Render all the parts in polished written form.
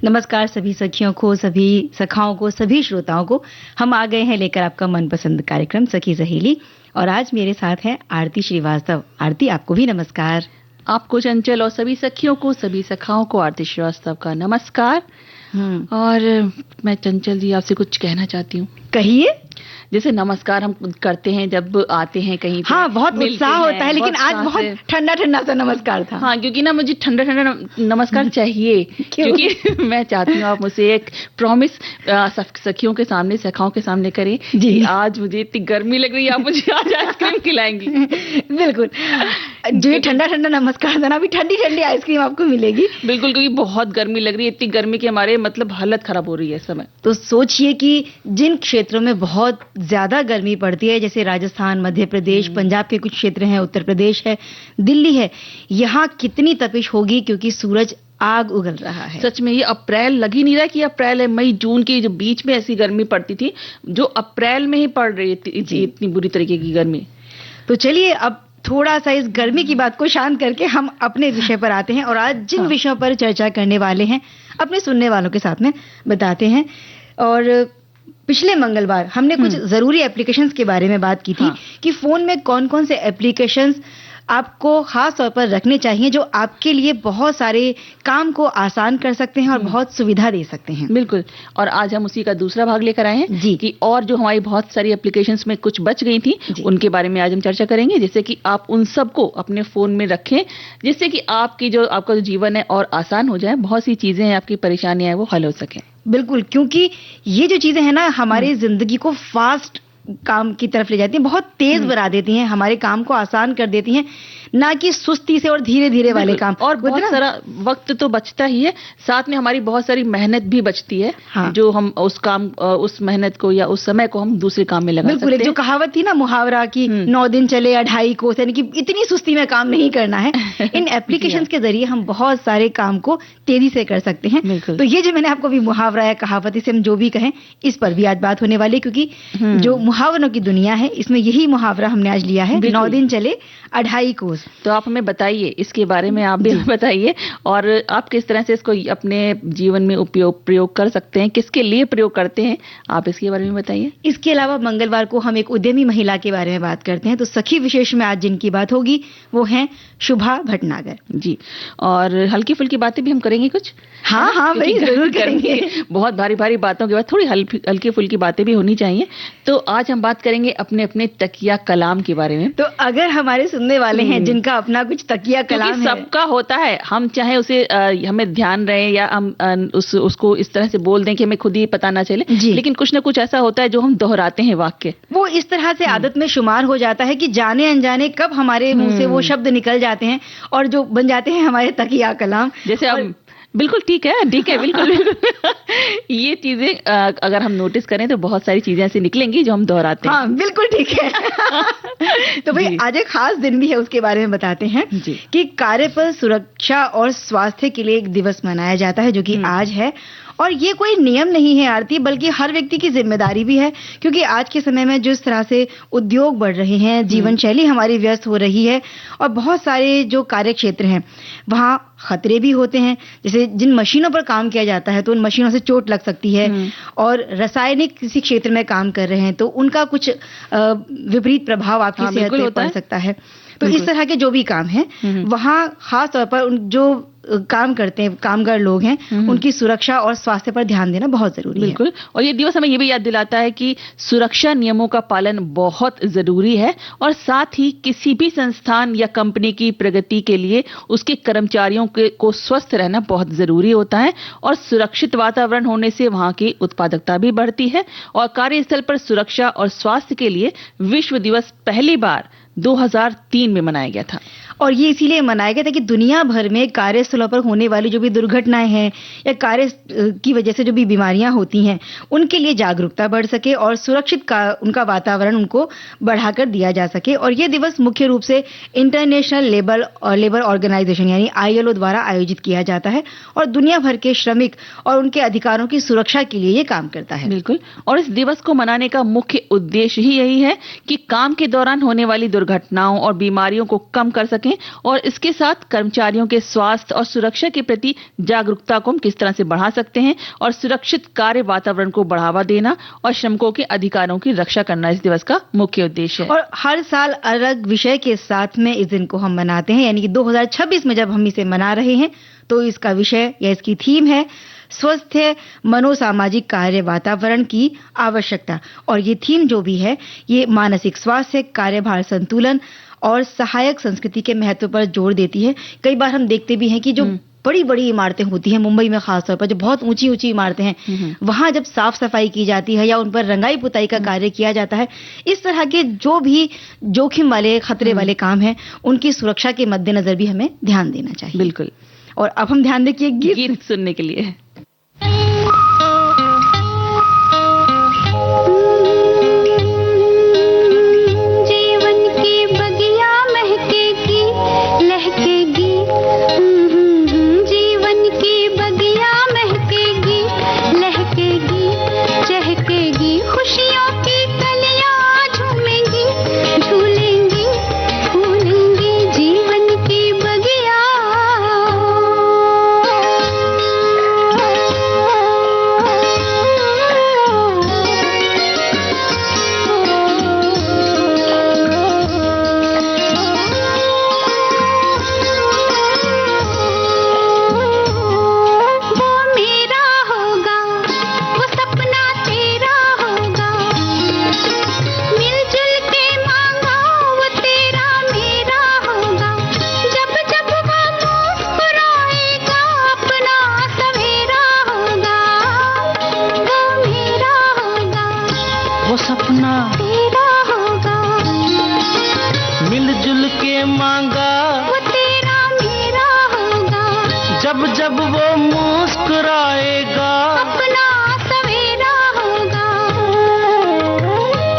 नमस्कार सभी सखियों को, सभी सखाओं को, सभी श्रोताओं को। हम आ गए हैं लेकर आपका मनपसंद कार्यक्रम सखी सहेली, और आज मेरे साथ है आरती श्रीवास्तव। आरती, आपको भी नमस्कार। आपको चंचल और सभी सखियों को, सभी सखाओं को आरती श्रीवास्तव का नमस्कार। और मैं चंचल जी आपसे कुछ कहना चाहती हूँ। कहिए। जैसे नमस्कार हम करते हैं जब आते हैं कहीं पे, हाँ, बहुत उत्साह होता है, लेकिन आज बहुत ठंडा ठंडा सा नमस्कार था। हाँ, क्योंकि ना मुझे ठंडा ठंडा नमस्कार चाहिए, क्योंकि मैं चाहती हूँ आप मुझे एक प्रॉमिस सखियों के सामने, सखाओं के सामने करें कि आज मुझे इतनी गर्मी लग रही है, आप मुझे आज आइसक्रीम खिलाएंगी। बिल्कुल, जो ठंडा ठंडा नमस्कार था ना, अभी ठंडी ठंडी आइसक्रीम आपको मिलेगी। बिल्कुल, क्योंकि बहुत गर्मी लग रही है, इतनी गर्मी के हमारे मतलब हालत खराब हो रही है इस समय। तो सोचिए कि जिन क्षेत्रों में बहुत ज्यादा गर्मी पड़ती है, जैसे राजस्थान, मध्य प्रदेश, पंजाब के कुछ क्षेत्र हैं, उत्तर प्रदेश है, दिल्ली है, यहाँ कितनी तपिश होगी, क्योंकि सूरज आग उगल रहा है। सच में ये अप्रैल लग ही नहीं रहा कि अप्रैल है। मई जून के जो बीच में ऐसी गर्मी पड़ती थी, जो अप्रैल में ही पड़ रही थी इतनी बुरी तरीके की गर्मी। तो चलिए अब थोड़ा सा इस गर्मी की बात को शांत करके हम अपने विषय पर आते हैं, और आज जिन विषयों पर चर्चा करने वाले हैं अपने सुनने वालों के साथ में बताते हैं। और पिछले मंगलवार हमने कुछ जरूरी एप्लीकेशंस के बारे में बात की थी कि फोन में कौन कौन से एप्लीकेशंस आपको खास तौर पर रखने चाहिए, जो आपके लिए बहुत सारे काम को आसान कर सकते हैं और बहुत सुविधा दे सकते हैं। बिल्कुल, और आज हम उसी का दूसरा भाग लेकर आए हैं जी, कि और जो हमारी बहुत सारी एप्लीकेशंस में कुछ बच गई थी, उनके बारे में आज हम चर्चा करेंगे, जैसे कि आप उन सबको अपने फोन में रखें, जिससे कि आपका जो जीवन है और आसान हो जाए, बहुत सी चीजें हैं, आपकी परेशानियां हैं, वो हल हो सके। बिल्कुल, क्योंकि ये जो चीजें हैं ना, हमारी जिंदगी को फास्ट काम की तरफ ले जाती हैं, बहुत तेज बना देती हैं, हमारे काम को आसान कर देती हैं, ना कि सुस्ती से और धीरे धीरे वाले काम। और बहुत सारा वक्त तो बचता ही है, साथ में हमारी बहुत सारी मेहनत भी बचती है। जो हम उस मेहनत को या उस समय को हम दूसरे काम में लगा सकते हैं। बिल्कुल, जो कहावत थी ना, मुहावरा की 9 दिन चले 2.5 कोस, यानी कि इतनी सुस्ती में काम नहीं करना है। इन एप्लीकेशंस के जरिए हम बहुत सारे काम को तेजी से कर सकते हैं। तो ये जो मैंने आपको भी मुहावरा है, कहावत, इसे हम जो भी कहें, इस पर भी आज बात होने वाली, क्योंकि जो मुहावरों की दुनिया है, इसमें यही मुहावरा हमने आज लिया है, 9 दिन चले 2.5 कोस। तो आप हमें बताइए इसके बारे में, आप भी बताइए, और आप किस तरह से इसको अपने जीवन में प्रयोग कर सकते हैं, किसके लिए प्रयोग करते हैं, आप इसके बारे में बताइए। इसके अलावा मंगलवार को हम एक उद्यमी महिला के बारे में बात करते हैं। तो सखी विशेष में आज जिनकी बात होगी वो हैं शुभा भटनागर जी। और हल्की फुल्की बातें भी हम करेंगे कुछ। हाँ, वही जरूर करेंगे। बहुत भारी भारी बातों के बाद थोड़ी हल्की फुल्की बातें भी होनी चाहिए। तो आज हम बात करेंगे अपने अपने तकिया कलाम के बारे में। तो अगर हमारे सुनने वाले हैं जिनका अपना कुछ तकिया कलाम है, सबका होता है, हम चाहे उसे हमें ध्यान रहे या हम उसको इस तरह से बोल दें कि हमें खुद ही पता ना चले, लेकिन कुछ ना कुछ ऐसा होता है जो हम दोहराते हैं वाक्य, वो इस तरह से आदत में शुमार हो जाता है कि जाने अनजाने कब हमारे मुंह से वो शब्द निकल जाते हैं और जो बन जाते हैं हमारे तकिया कलाम। जैसे अब बिल्कुल ठीक है, बिल्कुल ये चीजें अगर हम नोटिस करें तो बहुत सारी चीजें ऐसी निकलेंगी जो हम दोहराते हैं। हाँ, बिल्कुल ठीक है। तो भाई आज एक खास दिन भी है, उसके बारे में बताते हैं कि कार्य पर सुरक्षा और स्वास्थ्य के लिए एक दिवस मनाया जाता है, जो कि आज है। और ये कोई नियम नहीं है आरती, बल्कि हर व्यक्ति की जिम्मेदारी भी है, क्योंकि आज के समय में जिस तरह से उद्योग बढ़ रहे हैं, जीवन शैली हमारी व्यस्त हो रही है, और बहुत सारे जो कार्य क्षेत्र हैं वहाँ खतरे भी होते हैं। जैसे जिन मशीनों पर काम किया जाता है तो उन मशीनों से चोट लग सकती है, और रासायनिक किसी क्षेत्र में काम कर रहे हैं तो उनका कुछ विपरीत प्रभाव आपकी सेहत पर पड़ सकता है। तो इस तरह के जो भी काम हैं वहाँ खास तौर पर जो काम करते हैं कामगार लोग हैं, उनकी सुरक्षा और स्वास्थ्य पर ध्यान देना बहुत जरूरी है। बिल्कुल, और ये दिवस हमें ये भी याद दिलाता है कि सुरक्षा नियमों का पालन बहुत जरूरी है, और साथ ही किसी भी संस्थान या कंपनी की प्रगति के लिए उसके कर्मचारियों को स्वस्थ रहना बहुत जरूरी होता है, और सुरक्षित वातावरण होने से वहां की उत्पादकता भी बढ़ती है। और कार्यस्थल पर सुरक्षा और स्वास्थ्य के लिए विश्व दिवस पहली बार 2003 में मनाया गया था। और ये इसीलिए मनाया गया था कि दुनिया भर में कार्यस्थलों पर होने वाली जो भी दुर्घटनाएं हैं या कार्य की वजह से जो भी बीमारियां होती हैं, उनके लिए जागरूकता बढ़ सके और सुरक्षित उनका वातावरण उनको बढ़ाकर दिया जा सके। और ये दिवस मुख्य रूप से इंटरनेशनल लेबर ऑर्गेनाइजेशन यानी ILO द्वारा आयोजित किया जाता है, और दुनिया भर के श्रमिक और उनके अधिकारों की सुरक्षा के लिए ये काम करता है। बिल्कुल, और इस दिवस को मनाने का मुख्य उद्देश्य ही यही है कि काम के दौरान होने वाली दुर्घटनाओं और बीमारियों को कम कर सकें, और इसके साथ कर्मचारियों के स्वास्थ्य और सुरक्षा के प्रति जागरूकता को हम किस तरह से बढ़ा सकते हैं, और सुरक्षित कार्य वातावरण को बढ़ावा देना और श्रमिकों के अधिकारों की रक्षा करना इस दिवस का मुख्य उद्देश्य है। और हर साल अलग विषय के साथ में इस दिन को हम मनाते हैं, यानी कि 2026 में जब हम इसे मना रहे हैं तो इसका विषय या इसकी थीम है स्वस्थ मनोसामाजिक कार्य वातावरण की आवश्यकता। और ये थीम जो भी है ये मानसिक स्वास्थ्य, कार्यभार संतुलन और सहायक संस्कृति के महत्व पर जोर देती है। कई बार हम देखते भी हैं कि जो बड़ी बड़ी इमारतें होती हैं, मुंबई में खासतौर पर जो बहुत ऊंची ऊंची इमारतें हैं, वहां जब साफ सफाई की जाती है या उन पर रंगाई पुताई का कार्य किया जाता है, इस तरह के जो भी जोखिम वाले खतरे वाले काम हैं उनकी सुरक्षा के मद्देनजर भी हमें ध्यान देना चाहिए। बिल्कुल। और अब हम ध्यान दें कि एक गीत सुनने के लिए। जीवन की बगिया महकेगी लहकेगी, जीवन की बगिया महकेगी लहकेगी चहकेगी, खुशियों की कलियां झूमेंगी झूलेंगी फूलेंगी, जीवन की बगिया। वो सपना तेरा होगा, मिलजुल के मांगा वो तेरा मेरा होगा, जब जब वो मुस्कुराएगा अपना सवेरा होगा,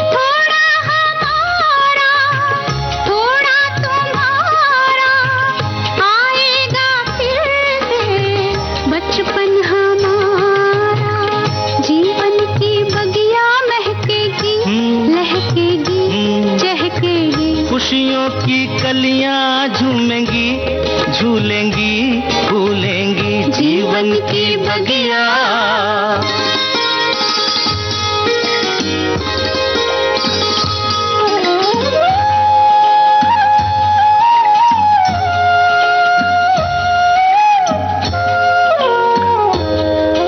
थोड़ा हमारा थोड़ा तुम्हारा, आएगा फिर से बचपन हमारा, जीवन की बगिया महकेगी लहकेगी चहकेगी, खुशियों की कलियां झूमेंगी झूलेंगी फूलेंगी, जीवन की बगिया।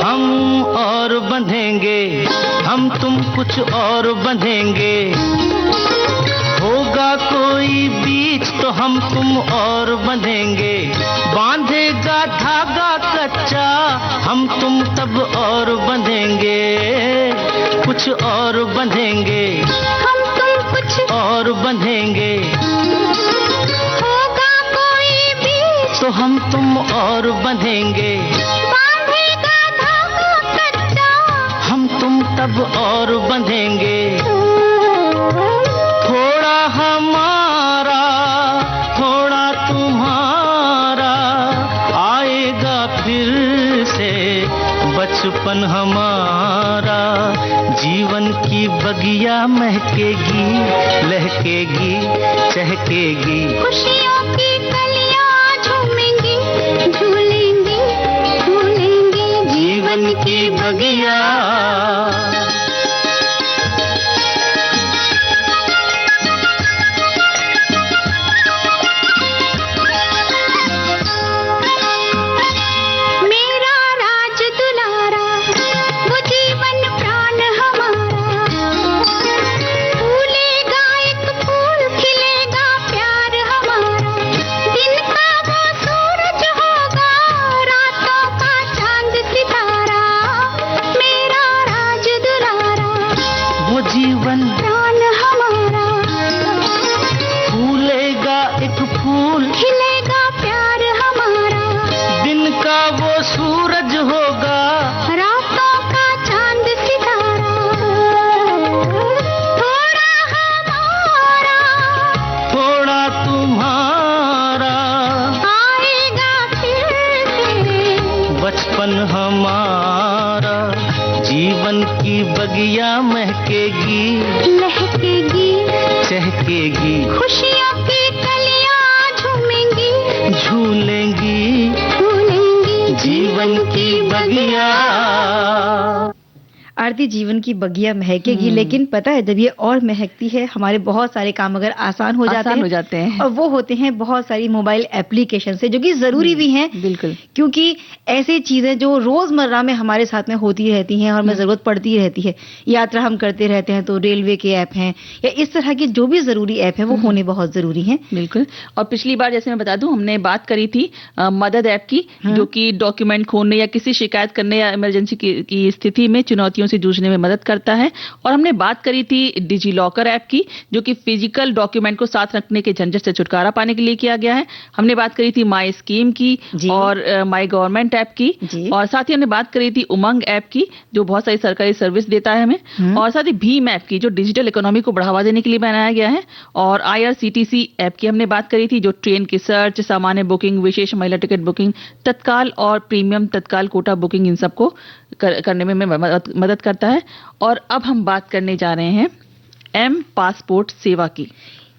हम और बंधेंगे, हम तुम कुछ और बंधेंगे, होगा कोई बीच तो हम तुम और बंधेंगे, बांधेगा धागा कच्चा हम तुम तब और बंधेंगे, कुछ और बंधेंगे हम तुम कुछ और बंधेंगे, होगा कोई बीच तो हम तुम और बंधेंगे, बांधेगा धागा कच्चा हम तुम तब और बंधेंगे, थोड़ा हमारा थोड़ा तुम्हारा, आएगा फिर से बचपन हमारा, जीवन की बगिया महकेगी लहकेगी चहकेगी, खुशियों की कलियां झूमेंगी झूलेंगी फूलेंगी, जीवन की बगिया। मेरा राज दुलारा वो जीवन प्राण हमारा, फूलेगा एक फूल खिलेगा प्यार हमारा, दिन का वो सूरज होगा रातों का चांद सितारा, मेरा राज आरती, जीवन की बगिया महकेगी, लेकिन पता है जब ये और महकती है हमारे बहुत सारे काम अगर आसान हो जाते हैं और वो होते हैं बहुत सारी मोबाइल एप्लीकेशन से, जो कि जरूरी भी हैं। बिल्कुल, क्योंकि ऐसी चीजें जो रोजमर्रा में हमारे साथ में होती रहती हैं और हमें जरूरत पड़ती रहती है, यात्रा हम करते रहते हैं तो रेलवे के ऐप हैं या इस तरह के जो भी जरूरी ऐप है वो होने बहुत जरूरी हैं। बिल्कुल। और पिछली बार जैसे मैं बता दूं, हमने बात करी थी मदद ऐप की, जो कि डॉक्यूमेंट खोने या किसी शिकायत करने या इमरजेंसी की स्थिति में चुनौतियों से जूझने में मदद करता है। और हमने बात करी थी डिजी लॉकर ऐप की, जो कि फिजिकल डॉक्यूमेंट को साथ रखने के झंझट से छुटकारा पाने के लिए किया गया है। हमने बात करी थी माई स्कीम की और माई गवर्नमेंट ऐप की, और साथ ही हमने बात करी थी उमंग ऐप की, जो बहुत सारी सरकारी सर्विस देता है हमें, और साथ ही भीम ऐप की, जो डिजिटल इकोनॉमी को बढ़ावा देने के लिए बनाया गया है, और IRCTC ऐप की हमने बात करी थी, जो ट्रेन की सर्च, सामान्य बुकिंग, विशेष महिला टिकट बुकिंग, तत्काल और प्रीमियम तत्काल कोटा बुकिंग, इन सबको करने में मदद करता है। और अब हम बात करने जा रहे हैं एम पासपोर्ट सेवा की,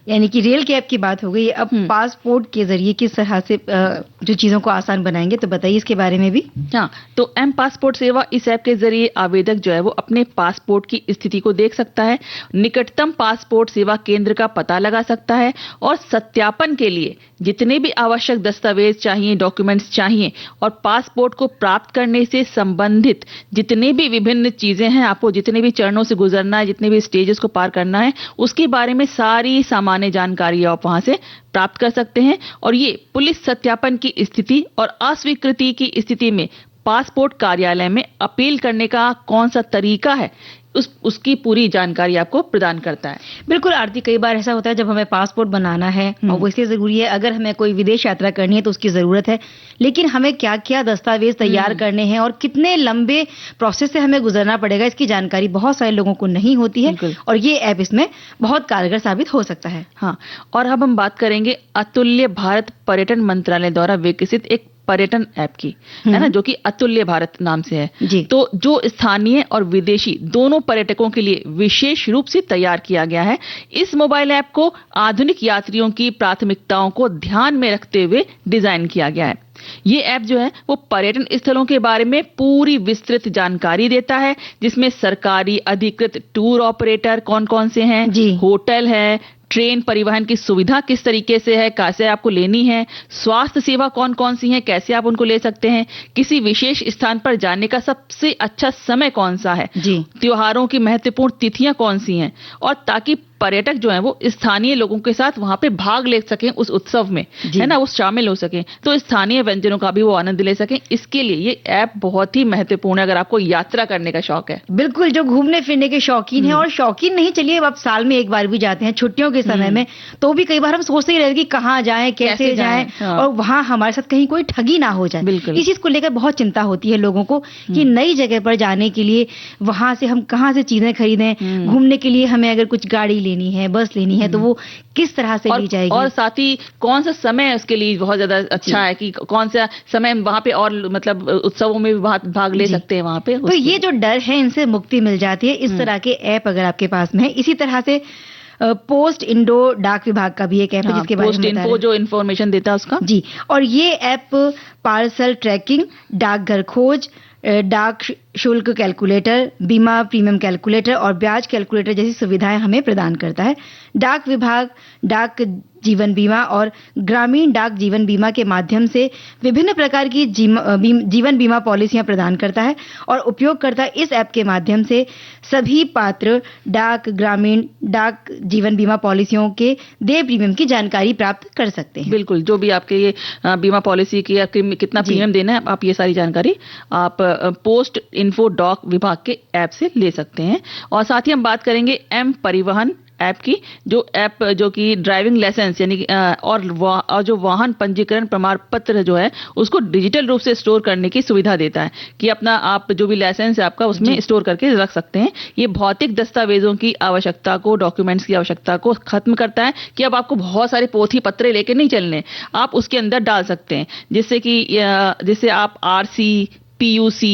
यानी कि रेल के ऐप की बात हो गई। अब पासपोर्ट के जरिए किस तरह से जो चीजों को आसान बनाएंगे, तो बताइए इसके बारे में भी। हाँ, तो एम पासपोर्ट सेवा, इस ऐप के जरिए आवेदक जो है वो अपने पासपोर्ट की स्थिति को देख सकता है, निकटतम पासपोर्ट सेवा केंद्र का पता लगा सकता है, और सत्यापन के लिए जितने भी आवश्यक दस्तावेज चाहिए, डॉक्यूमेंट्स चाहिए, और पासपोर्ट को प्राप्त करने से संबंधित जितने भी विभिन्न चीजें हैं, आपको जितने भी चरणों से गुजरना है, जितने भी स्टेजेस को पार करना है, उसके बारे में सारी सामान्य जानकारी आप वहां से प्राप्त कर सकते हैं। और ये पुलिस सत्यापन की स्थिति और अस्वीकृति की स्थिति में पासपोर्ट कार्यालय में अपील करने का कौन सा तरीका है, उसकी पूरी जानकारी आपको प्रदान करता है। बिल्कुल आरती, कई बार ऐसा होता है जब हमें पासपोर्ट बनाना है और वो इसलिए जरूरी है, अगर हमें कोई विदेश यात्रा करनी है तो उसकी जरूरत है, लेकिन हमें क्या क्या दस्तावेज तैयार करने हैं और कितने लंबे प्रोसेस से हमें गुजरना पड़ेगा, इसकी जानकारी बहुत सारे लोगों को नहीं होती है, और ये ऐप इसमें बहुत कारगर साबित हो सकता है। हाँ, और अब हम बात करेंगे अतुल्य भारत पर्यटन मंत्रालय द्वारा विकसित एक पर्यटन ऐप की, है ना, जो कि अतुल्य भारत नाम से है। तो जो स्थानीय और विदेशी दोनों पर्यटकों के लिए विशेष रूप से तैयार किया गया है। इस मोबाइल ऐप को आधुनिक यात्रियों की प्राथमिकताओं को ध्यान में रखते हुए डिजाइन किया गया है। ये ऐप जो है वो पर्यटन स्थलों के बारे में पूरी विस्तृत जानकारी देता है, जिसमें सरकारी अधिकृत टूर ऑपरेटर कौन कौन से हैं, होटल है, ट्रेन परिवहन की सुविधा किस तरीके से है, कैसे आपको लेनी है, स्वास्थ्य सेवा कौन कौन सी है, कैसे आप उनको ले सकते हैं, किसी विशेष स्थान पर जाने का सबसे अच्छा समय कौन सा है, त्योहारों की महत्वपूर्ण तिथियां कौन सी हैं, और ताकि पर्यटक जो है वो स्थानीय लोगों के साथ वहां पे भाग ले सकें उस उत्सव में, है ना, वो शामिल हो सकें, तो स्थानीय व्यंजनों का भी वो आनंद ले सकें। इसके लिए ये ऐप बहुत ही महत्वपूर्ण है अगर आपको यात्रा करने का शौक है। बिल्कुल, जो घूमने फिरने के शौकीन है, और शौकीन नहीं, चलिए आप साल में एक बार भी जाते हैं छुट्टियों के समय में, तो भी कई बार हम सोचते ही रहते कि कहाँ जाएं, कैसे जाएं, और वहां हमारे साथ कहीं कोई ठगी ना हो जाए। इस चीज को लेकर बहुत चिंता होती है लोगों को कि नई जगह पर जाने के लिए वहां से हम कहाँ से चीजें खरीदें, घूमने के लिए हमें अगर कुछ गाड़ी लेनी है, बस लेनी है, तो वो किस तरह से ली जाएगी, और साथ ही कौन सा समय उसके लिए बहुत ज्यादा अच्छा है कि कौन सा समय वहां पे और मतलब उत्सवों में भी भाग ले सकते हैं वहां पे। तो ये जो डर है इनसे मुक्ति मिल जाती है इस तरह के ऐप अगर आपके पास में है। इसी तरह से पोस्ट इंडो डाक विभाग का भी एक ऐप है जिसके बारे में पोस्ट इन्फो जो इन्फॉर्मेशन देता है उसका, जी, और ये ऐप पार्सल ट्रैकिंग, डाकघर खोज, डाक शुल्क कैलकुलेटर, बीमा प्रीमियम कैलकुलेटर और ब्याज कैलकुलेटर जैसी सुविधाएं हमें प्रदान करता है। डाक विभाग डाक जीवन बीमा और ग्रामीण डाक जीवन बीमा के माध्यम से विभिन्न प्रकार की जीवन बीमा पॉलिसियां प्रदान करता है, और उपयोगकर्ता इस ऐप के माध्यम से सभी पात्र डाक ग्रामीण डाक जीवन बीमा पॉलिसियों के देय प्रीमियम की जानकारी प्राप्त कर सकते हैं। बिल्कुल, जो भी आपके ये बीमा पॉलिसी की कितना प्रीमियम देना है, आप ये सारी जानकारी आप पोस्ट इन्फो डाक विभाग के ऐप से ले सकते हैं। और साथ ही हम बात करेंगे एम परिवहन ऐप की, जो ऐप जो कि ड्राइविंग लाइसेंस यानी और जो वाहन पंजीकरण प्रमाण पत्र जो है उसको डिजिटल रूप से स्टोर करने की सुविधा देता है कि अपना आप जो भी लाइसेंस है आपका उसमें स्टोर करके रख सकते हैं। ये भौतिक दस्तावेजों की आवश्यकता को, डॉक्यूमेंट्स की आवश्यकता को खत्म करता है कि अब आपको बहुत सारे पोथी पत्रे लेके नहीं चलने, आप उसके अंदर डाल सकते हैं, जिससे आप RC, PUC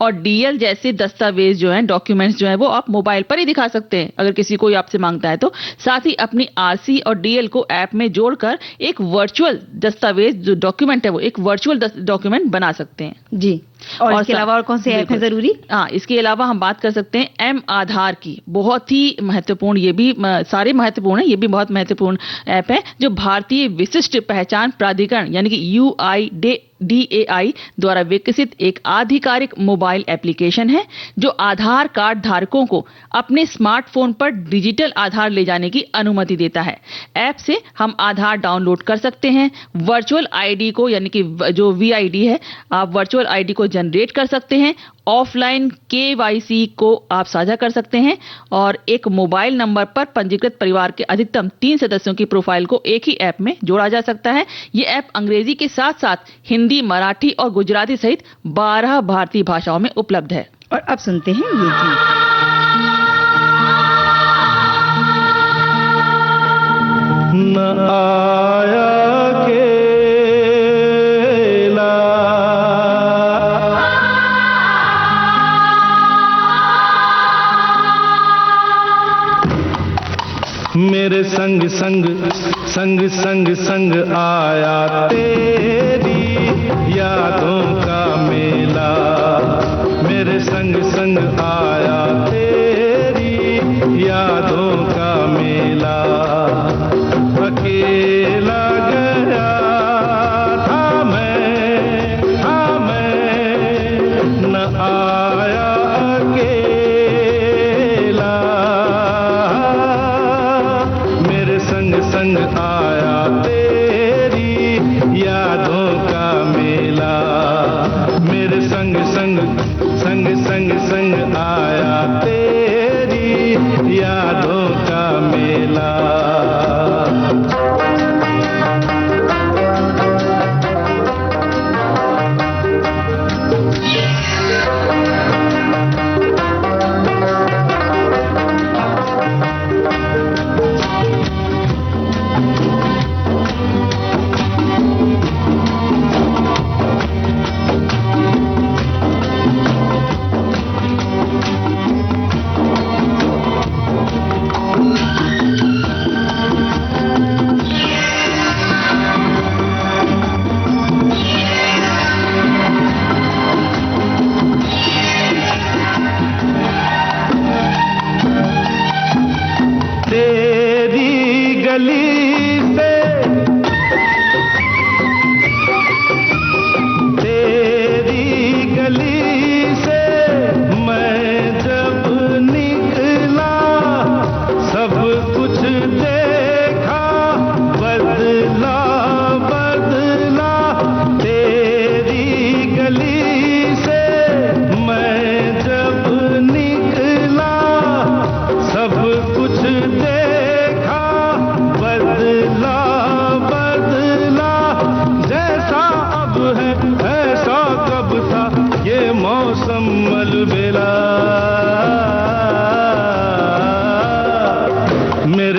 और DL जैसे दस्तावेज जो हैं, डॉक्यूमेंट्स जो हैं, वो आप मोबाइल पर ही दिखा सकते हैं अगर किसी कोई आपसे मांगता है तो। साथ ही अपनी RC और DL को ऐप में जोड़कर एक वर्चुअल दस्तावेज जो डॉक्यूमेंट है वो एक वर्चुअल डॉक्यूमेंट बना सकते हैं। जी, और इसके अलावा और कौन से ऐप हैं जरूरी? हाँ, इसके अलावा हम बात कर सकते हैं एम आधार की, बहुत ही महत्वपूर्ण, ये भी सारे महत्वपूर्ण है, ये भी बहुत महत्वपूर्ण ऐप है, जो भारतीय विशिष्ट पहचान प्राधिकरण यानी कि UIDAI द्वारा विकसित एक आधिकारिक मोबाइल एप्लीकेशन है, जो आधार कार्ड धारकों को अपने स्मार्टफोन पर डिजिटल आधार ले जाने की अनुमति देता है। ऐप से हम आधार डाउनलोड कर सकते हैं, वर्चुअल आईडी को यानी कि जो VID है, आप वर्चुअल आईडी को जनरेट कर सकते हैं, ऑफलाइन KYC को आप साझा कर सकते हैं और एक मोबाइल नंबर पर पंजीकृत परिवार के अधिकतम 3 सदस्यों की प्रोफाइल को एक ही ऐप में जोड़ा जा सकता है। ये ऐप अंग्रेजी के साथ साथ हिंदी, मराठी और गुजराती सहित 12 भारतीय भाषाओं में उपलब्ध है। और अब सुनते हैं ये गीत। न आया मेरे संग संग संग संग संग आया तेरी यादों का मेला, मेरे संग संग आया तेरी यादों का मेला। अकेला गया था मैं न आया संग आया तेरी यादों का मेला, मेरे संग संग संग संग संग आया तेरी यादों का मेला।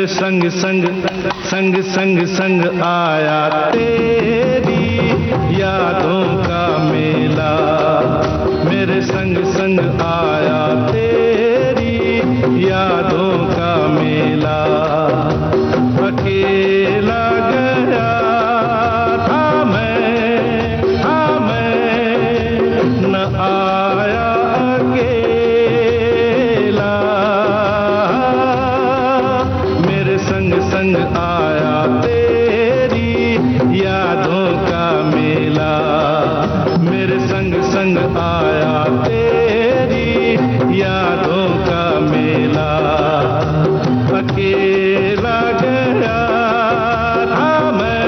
संग संग संग संग संग आया तेरी यादों का मेला, मेरे संग संग आया तेरी यादों का मेला। अकेला गया था मैं न आया संग आया तेरी यादों का मेला, मेरे संग संग आया तेरी यादों का मेला। अकेला गया था मैं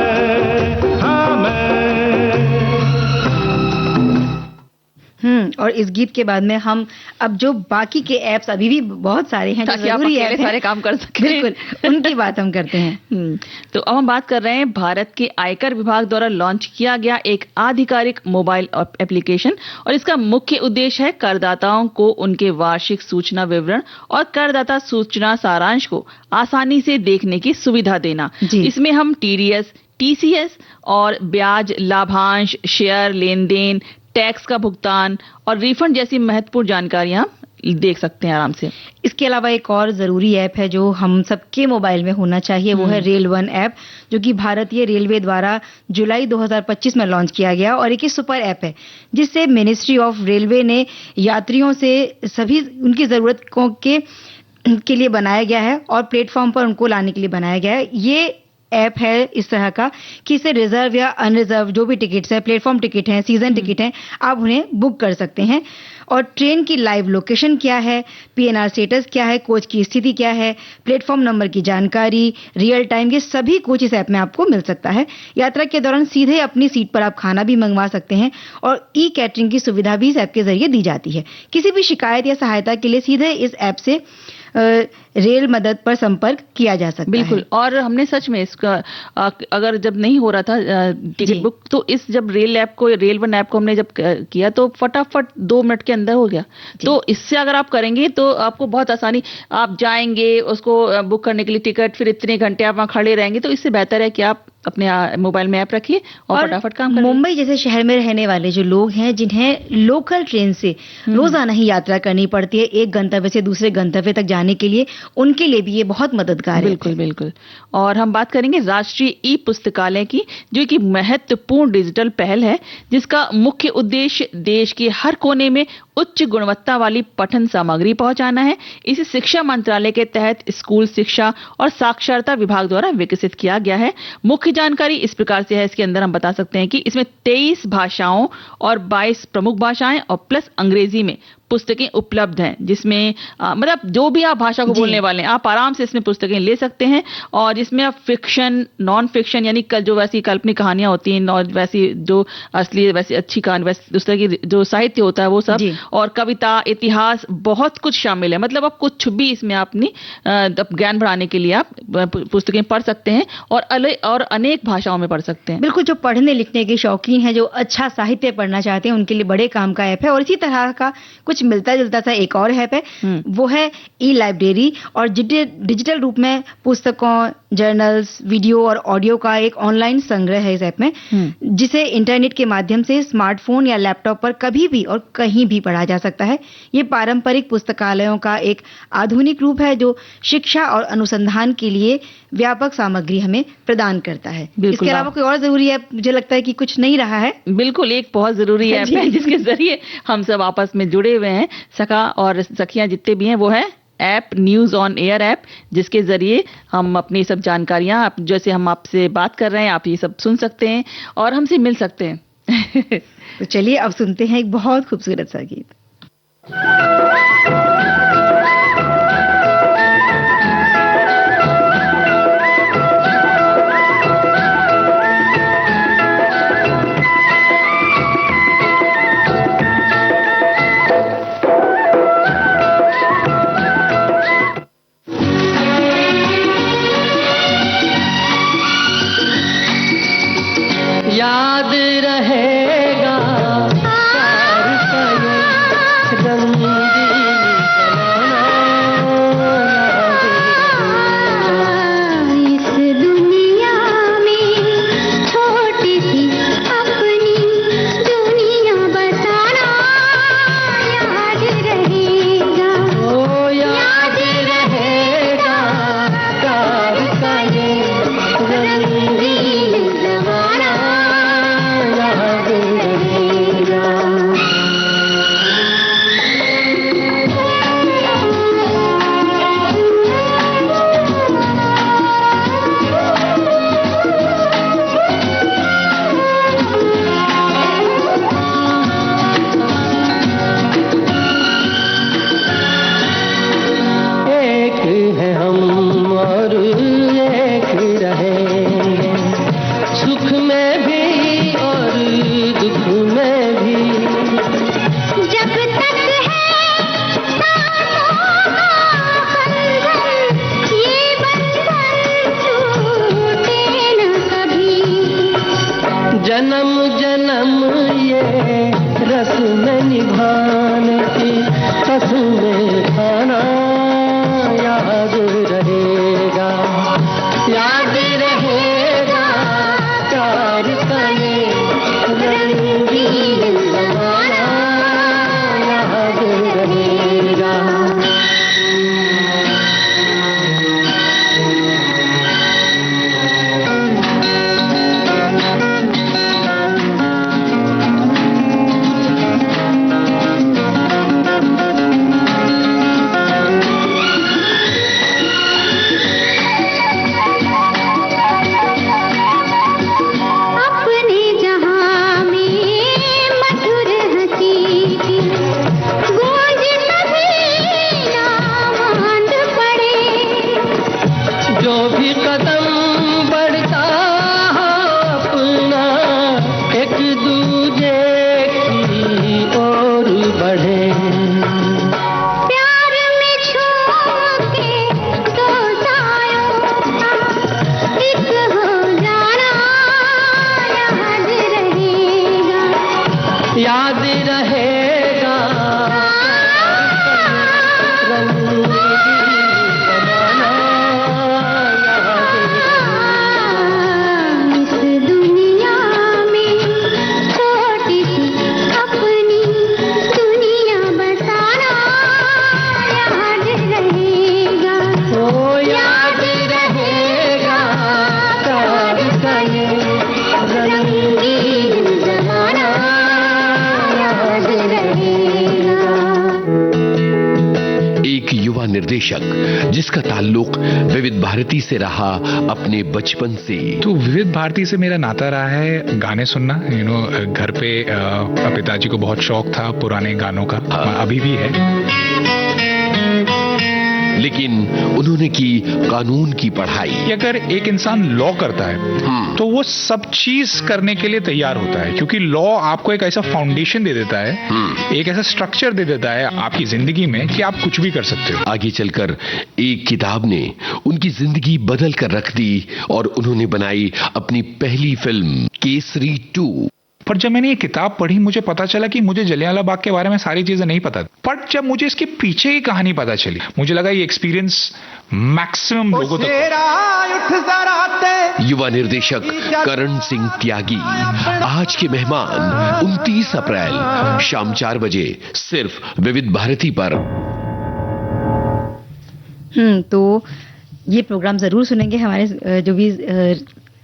और इस गीत के बाद में हम अब जो बाकी के ऐप्स अभी भी बहुत सारे हैं जो जरूरी ऐप हैं, सारे काम कर सकें, बिल्कुल उनकी बात हम करते हैं। तो अब हम बात कर रहे हैं भारत के आयकर विभाग द्वारा लॉन्च किया गया एक आधिकारिक मोबाइल एप्लीकेशन, और इसका मुख्य उद्देश्य है करदाताओं को उनके वार्षिक सूचना विवरण और करदाता सूचना सारांश को आसानी से देखने की सुविधा देना। इसमें हम TDS, TCS और ब्याज, लाभांश, शेयर, लेन देन, टैक्स का भुगतान और रिफंड जैसी महत्वपूर्ण जानकारियां देख सकते हैं आराम से। इसके अलावा एक और ज़रूरी ऐप है जो हम सबके मोबाइल में होना चाहिए, वो है रेल वन ऐप, जो कि भारतीय रेलवे द्वारा जुलाई 2025 में लॉन्च किया गया और एक सुपर ऐप है जिससे मिनिस्ट्री ऑफ रेलवे ने यात्रियों से सभी उनकी ज़रूरतों के लिए बनाया गया है और प्लेटफॉर्म पर उनको लाने के लिए बनाया गया है। ये ऐप है इस तरह का कि इसे रिजर्व या अनरिजर्व जो भी टिकट्स हैं, प्लेटफॉर्म टिकट हैं, सीजन टिकट हैं, आप उन्हें बुक कर सकते हैं। और ट्रेन की लाइव लोकेशन क्या है, पीएनआर स्टेटस क्या है, कोच की स्थिति क्या है, प्लेटफॉर्म नंबर की जानकारी, रियल टाइम, ये सभी कुछ इस ऐप में आपको मिल सकता है। यात्रा के दौरान सीधे अपनी सीट पर आप खाना भी मंगवा सकते हैं और ई कैटरिंग की सुविधा भी इस ऐप के जरिए दी जाती है। किसी भी शिकायत या सहायता के लिए सीधे इस ऐप से रेल मदद पर संपर्क किया जा सकता है। बिल्कुल। और हमने सच में इसका अगर जब नहीं हो रहा था टिकट बुक, तो इस जब रेल वन ऐप को हमने जब किया तो फटाफट 2 मिनट के अंदर हो गया। तो इससे अगर आप करेंगे तो आपको बहुत आसानी, आप जाएंगे उसको बुक करने के लिए टिकट, फिर इतने घंटे आप वहां खड़े रहेंगे, तो इससे बेहतर है कि आप अपने मोबाइल में ऐप रखिए और फटाफट काम करिए। मुंबई जैसे शहर में रहने वाले जो लोग हैं जिन्हें लोकल ट्रेन से रोजाना ही यात्रा करनी पड़ती है एक गंतव्य से दूसरे गंतव्य तक जाने के लिए, उनके लिए भी ये बहुत मददगार है। बिल्कुल बिल्कुल। और हम बात करेंगे राष्ट्रीय ई पुस्तकालय की, जो कि महत्वपूर्ण डिजिटल पहल है जिसका मुख्य उद्देश्य देश के हर कोने में उच्च गुणवत्ता वाली पठन सामग्री पहुंचाना है। इसे शिक्षा मंत्रालय के तहत स्कूल शिक्षा और साक्षरता विभाग द्वारा विकसित किया गया है। मुख्य जानकारी इस प्रकार से है, इसके अंदर हम बता सकते हैं कि इसमें 23 भाषाओं और 22 प्रमुख भाषाएं और प्लस अंग्रेजी में पुस्तकें उपलब्ध हैं, जिसमें मतलब जो भी आप भाषा को बोलने वाले हैं आप आराम से इसमें पुस्तकें ले सकते हैं। और इसमें आप फिक्शन, नॉन फिक्शन यानी जो वैसी काल्पनिक कहानियां होती हैं और वैसी जो असली वैसी अच्छी कहानी, वैसे उस तरह की जो साहित्य होता है वो सब, और कविता, इतिहास, बहुत कुछ शामिल है। मतलब आप कुछ भी इसमें अपनी ज्ञान बढ़ाने के लिए आप पुस्तकें पढ़ सकते हैं और अनेक भाषाओं में पढ़ सकते हैं। बिल्कुल, जो पढ़ने लिखने के शौकीन हैं, जो अच्छा साहित्य पढ़ना चाहते हैं, उनके लिए बड़े काम का ऐप है। और इसी तरह का कुछ मिलता जुलता सा एक और ऐप है, वो है ई लाइब्रेरी, और डिजिटल रूप में पुस्तकों, जर्नल्स, वीडियो और ऑडियो का एक ऑनलाइन संग्रह है इस ऐप में, जिसे इंटरनेट के माध्यम से स्मार्टफोन या लैपटॉप पर कभी भी और कहीं भी पढ़ा जा सकता है। ये पारंपरिक पुस्तकालयों का एक आधुनिक रूप है जो शिक्षा और अनुसंधान के लिए व्यापक सामग्री हमें प्रदान करता है। इसके अलावा कोई और जरूरी ऐप मुझे लगता है कि कुछ नहीं रहा है। बिल्कुल, एक बहुत जरूरी ऐप है जिसके जरिए हम सब आपस में जुड़े हुए हैं, सखा और सखियां जितने भी हैं, वो है app news on air app, जिसके जरिए हम अपनी सब जानकारियां, जैसे हम आपसे बात कर रहे हैं, आप ये सब सुन सकते हैं और हमसे मिल सकते हैं। तो चलिए अब सुनते हैं एक बहुत खूबसूरत सा गीत। याद रहेगा प्यार का ये रंगीन ज़माना, इस दुनिया में छोटी सी अपनी दुनिया बसाना याद रहेगा। ओ याद रहेगा प्यार का ये रंगीन ज़माना, याद रहेगा। एक है हम और एक रहेंगे, सुख में भी और दुख में भी। जब तक है सांसों का बंधन, ये बंधन टूटे न कभी। जन्म जन्म ये रस्म निभाने की कसम खाना याद रहेगा, याद रहेगा प्यार का ये रंगीन ज़माना, याद रहेगा। कदम बढ़ता अपना एक दूजे की ओर बढ़े। प्यार में छू के तो सायों का एक हो जाना याद रहेगा। इस दुनिया में छोटी सी अपनी दुनिया बसाना याद रहेगा। ओ याद रहेगा प्यार का ये रंगीन जमाना याद रहेगा। एक युवा निर्देशक जिसका ताल्लुक विविध भारती से रहा अपने बचपन से। तो विविध भारती से मेरा नाता रहा है गाने सुनना। घर पे पिताजी को बहुत शौक था पुराने गानों का, अभी भी है। लेकिन उन्होंने की कानून की पढ़ाई। अगर एक इंसान लॉ करता है तो वो सब चीज करने के लिए तैयार होता है, क्योंकि लॉ आपको एक ऐसा फाउंडेशन दे देता है, एक ऐसा स्ट्रक्चर दे देता है आपकी जिंदगी में कि आप कुछ भी कर सकते हो। आगे चलकर एक किताब ने उनकी जिंदगी बदल कर रख दी और उन्होंने बनाई अपनी पहली फिल्म केसरी 2। पर जब मैंने ये किताब पढ़ी मुझे पता चला कि मुझे जलियांवाला बाग के बारे में सारी चीजें नहीं पता, बट जब मुझे इसके पीछे की कहानी पता चली मुझे लगा ये एक्सपीरियंस मैक्सिमम लोगों तक। युवा निर्देशक करण सिंह त्यागी आज के मेहमान 29 अप्रैल शाम 4 बजे सिर्फ विविध भारती पर। तो ये प्रोग्राम जरूर सुनेंगे हमारे जो भी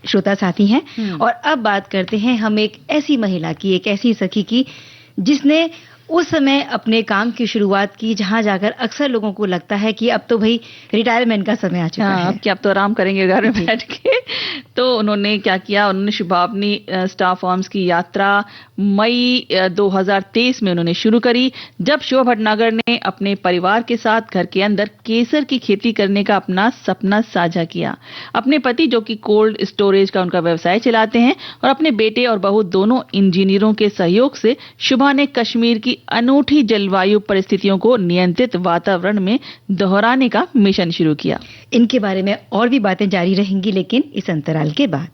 श्रोता साथी हैं। और अब बात करते हैं हम एक ऐसी महिला की, एक ऐसी सखी की जिसने उस समय अपने काम की शुरुआत की जहां जाकर अक्सर लोगों को लगता है कि अब तो भाई रिटायरमेंट का समय आ चुका है, अब क्या अब तो आराम करेंगे घर में बैठ के। तो उन्होंने क्या किया, उन्होंने शुभावनी स्टार फॉर्म्स की यात्रा मई 2023 में उन्होंने शुरू करी, जब शोभा भटनागर ने अपने परिवार के साथ घर के अंदर केसर की खेती करने का अपना सपना साझा किया। अपने पति जो कि कोल्ड स्टोरेज का उनका व्यवसाय चलाते हैं और अपने बेटे और बहू दोनों इंजीनियरों के सहयोग से शुभा ने कश्मीर की अनूठी जलवायु परिस्थितियों को नियंत्रित वातावरण में दोहराने का मिशन शुरू किया। इनके बारे में और भी बातें जारी रहेंगी, लेकिन इस अंतराल के बाद।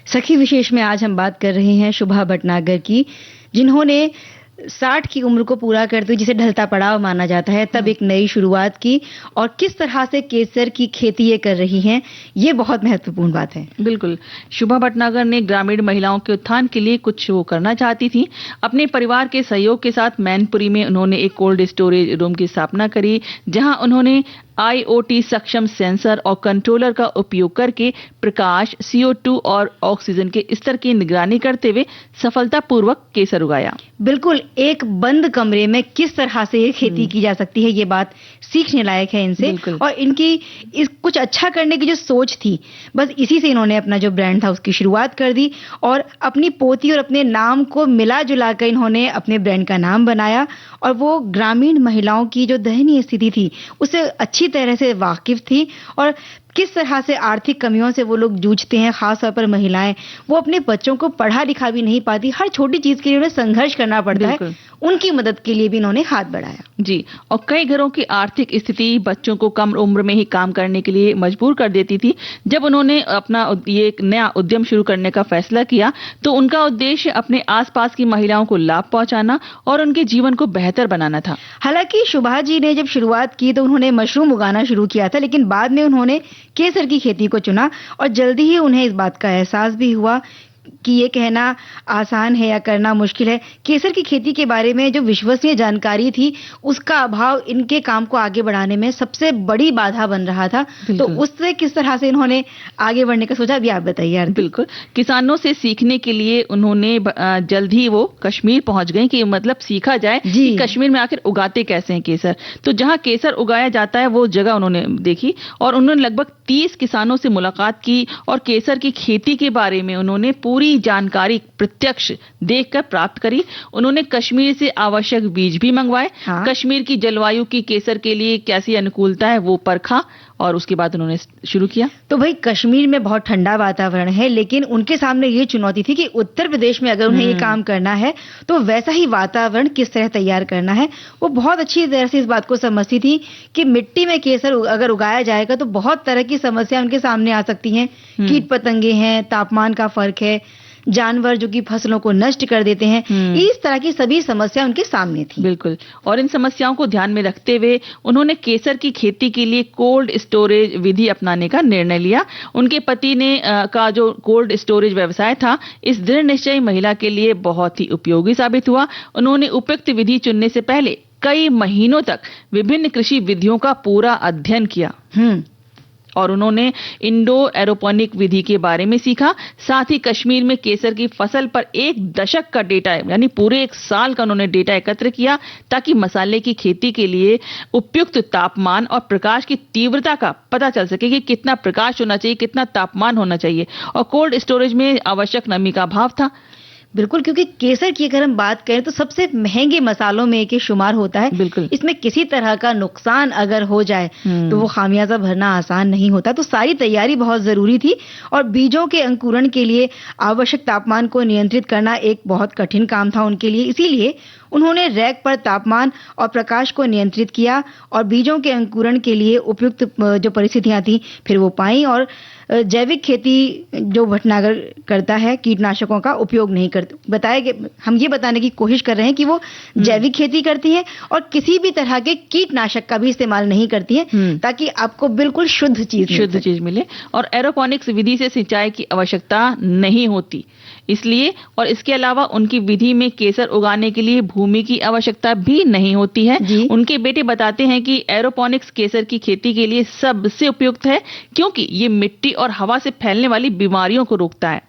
सखी विशेष में आज हम बात कर रहे हैं शुभा भटनागर की, जिन्होंने 60 की उम्र को पूरा करते हुए जिसे ढलता पड़ाव माना जाता है तब एक नई शुरुआत की, और किस तरह से केसर की खेती ये कर रही हैं, ये बहुत महत्वपूर्ण बात है। बिल्कुल, शुभा भटनागर ने ग्रामीण महिलाओं के उत्थान के लिए कुछ वो करना चाहती थी। अपने परिवार के सहयोग के साथ मैनपुरी में उन्होंने एक कोल्ड स्टोरेज रूम की स्थापना करी, जहां उन्होंने IoT सक्षम सेंसर और कंट्रोलर का उपयोग करके प्रकाश, CO2 और ऑक्सीजन के स्तर की निगरानी करते हुए सफलतापूर्वक केसर उगाया। बिल्कुल, एक बंद कमरे में किस तरह से ये खेती की जा सकती है, ये बात सीखने लायक है इनसे। और इनकी इस कुछ अच्छा करने की जो सोच थी, बस इसी से इन्होंने अपना जो ब्रांड था उसकी शुरुआत कर दी और अपनी पोती और अपने नाम को मिला जुला कर इन्होंने अपने ब्रांड का नाम बनाया। और वो ग्रामीण महिलाओं की जो दयनीय स्थिति थी उससे अच्छी तरह से वाकिफ थी और किस तरह से आर्थिक कमियों से वो लोग जूझते हैं, खासतौर पर महिलाएं, वो अपने बच्चों को पढ़ा लिखा भी नहीं पाती, हर छोटी चीज के लिए उन्हें संघर्ष करना पड़ता है, उनकी मदद के लिए भी इन्होंने हाथ बढ़ाया। जी, और कई घरों की आर्थिक स्थिति बच्चों को कम उम्र में ही काम करने के लिए मजबूर कर देती थी। जब उन्होंने अपना ये एक नया उद्यम शुरू करने का फैसला किया तो उनका उद्देश्य अपने आसपास की महिलाओं को लाभ पहुंचाना और उनके जीवन को बेहतर बनाना था। हालांकि सुभा जी ने जब शुरुआत की तो उन्होंने मशरूम उगाना शुरू किया था, लेकिन बाद में उन्होंने केसर की खेती को चुना और जल्दी ही उन्हें इस बात का एहसास भी हुआ कि ये कहना आसान है या करना मुश्किल है। केसर की खेती के बारे में जो विश्वसनीय जानकारी थी उसका अभाव इनके काम को आगे बढ़ाने में सबसे बड़ी बाधा बन रहा था। तो उससे किस तरह से इन्होंने आगे बढ़ने का सोचा, अभी आप बताइए। बिल्कुल, किसानों से सीखने के लिए उन्होंने जल्द ही वो कश्मीर पहुंच गए कि मतलब सीखा जाए कि कश्मीर में आखिर उगाते कैसे हैं केसर। तो जहां केसर उगाया जाता है वो जगह उन्होंने देखी और उन्होंने लगभग 30 किसानों से मुलाकात की और केसर की खेती के बारे में उन्होंने पूरी जानकारी प्रत्यक्ष देखकर प्राप्त करी। उन्होंने कश्मीर से आवश्यक बीज भी मंगवाए। कश्मीर की जलवायु की केसर के लिए कैसी अनुकूलता है वो परखा और उसके बाद उन्होंने शुरू किया। तो भाई कश्मीर में बहुत ठंडा वातावरण है, लेकिन उनके सामने ये चुनौती थी कि उत्तर प्रदेश में अगर उन्हें ये काम करना है तो वैसा ही वातावरण किस तरह तैयार करना है। वो बहुत अच्छी तरह से इस बात को समझती थी कि मिट्टी में केसर अगर उगाया जाएगा तो बहुत तरह की समस्या उनके सामने आ सकती हैं। कीट पतंगे हैं, तापमान का फर्क है, जानवर जो कि फसलों को नष्ट कर देते हैं, इस तरह की सभी समस्या उनके सामने थी। बिल्कुल, और इन समस्याओं को ध्यान में रखते हुए उन्होंने केसर की खेती के लिए कोल्ड स्टोरेज विधि अपनाने का निर्णय लिया। उनके पति ने का जो कोल्ड स्टोरेज व्यवसाय था, इस दृढ़ निश्चयी महिला के लिए बहुत ही उपयोगी साबित हुआ। उन्होंने उपयुक्त विधि चुनने से पहले कई महीनों तक विभिन्न कृषि विधियों का पूरा अध्ययन किया और उन्होंने इंडो एरोपोनिक विधि के बारे में सीखा। साथ ही कश्मीर में केसर की फसल पर 1 दशक का डेटा यानी पूरे 1 साल का उन्होंने डेटा एकत्र किया ताकि मसाले की खेती के लिए उपयुक्त तापमान और प्रकाश की तीव्रता का पता चल सके कि कितना प्रकाश होना चाहिए, कितना तापमान होना चाहिए। और कोल्ड स्टोरेज में आवश्यक नमी का अभाव था। बिल्कुल, क्योंकि केसर की अगर हम बात करें तो सबसे महंगे मसालों में एक शुमार होता है। बिल्कुल, इसमें किसी तरह का नुकसान अगर हो जाए तो वो खामियाजा भरना आसान नहीं होता। तो सारी तैयारी बहुत जरूरी थी और बीजों के अंकुरण के लिए आवश्यक तापमान को नियंत्रित करना एक बहुत कठिन काम था उनके लिए। इसीलिए उन्होंने रैक पर तापमान और प्रकाश को नियंत्रित किया और बीजों के अंकुरण के लिए उपयुक्त जो परिस्थितियां थी फिर वो पाई। और जैविक खेती जो भटनागर करता है, कीटनाशकों का उपयोग नहीं करते। हम ये बताने की कोशिश कर रहे हैं कि वो जैविक खेती करती हैं और किसी भी तरह के कीटनाशक का भी इस्तेमाल नहीं करती हैं ताकि आपको बिल्कुल शुद्ध चीज मिले। और एरोपोनिक्स विधि से सिंचाई की आवश्यकता नहीं होती, इसलिए और इसके अलावा उनकी विधि में केसर उगाने के लिए भूमि की आवश्यकता भी नहीं होती है। उनके बेटे बताते हैं कि एरोपोनिक्स केसर की खेती के लिए सबसे उपयुक्त है क्योंकि ये मिट्टी और हवा से फैलने वाली बीमारियों को रोकता है।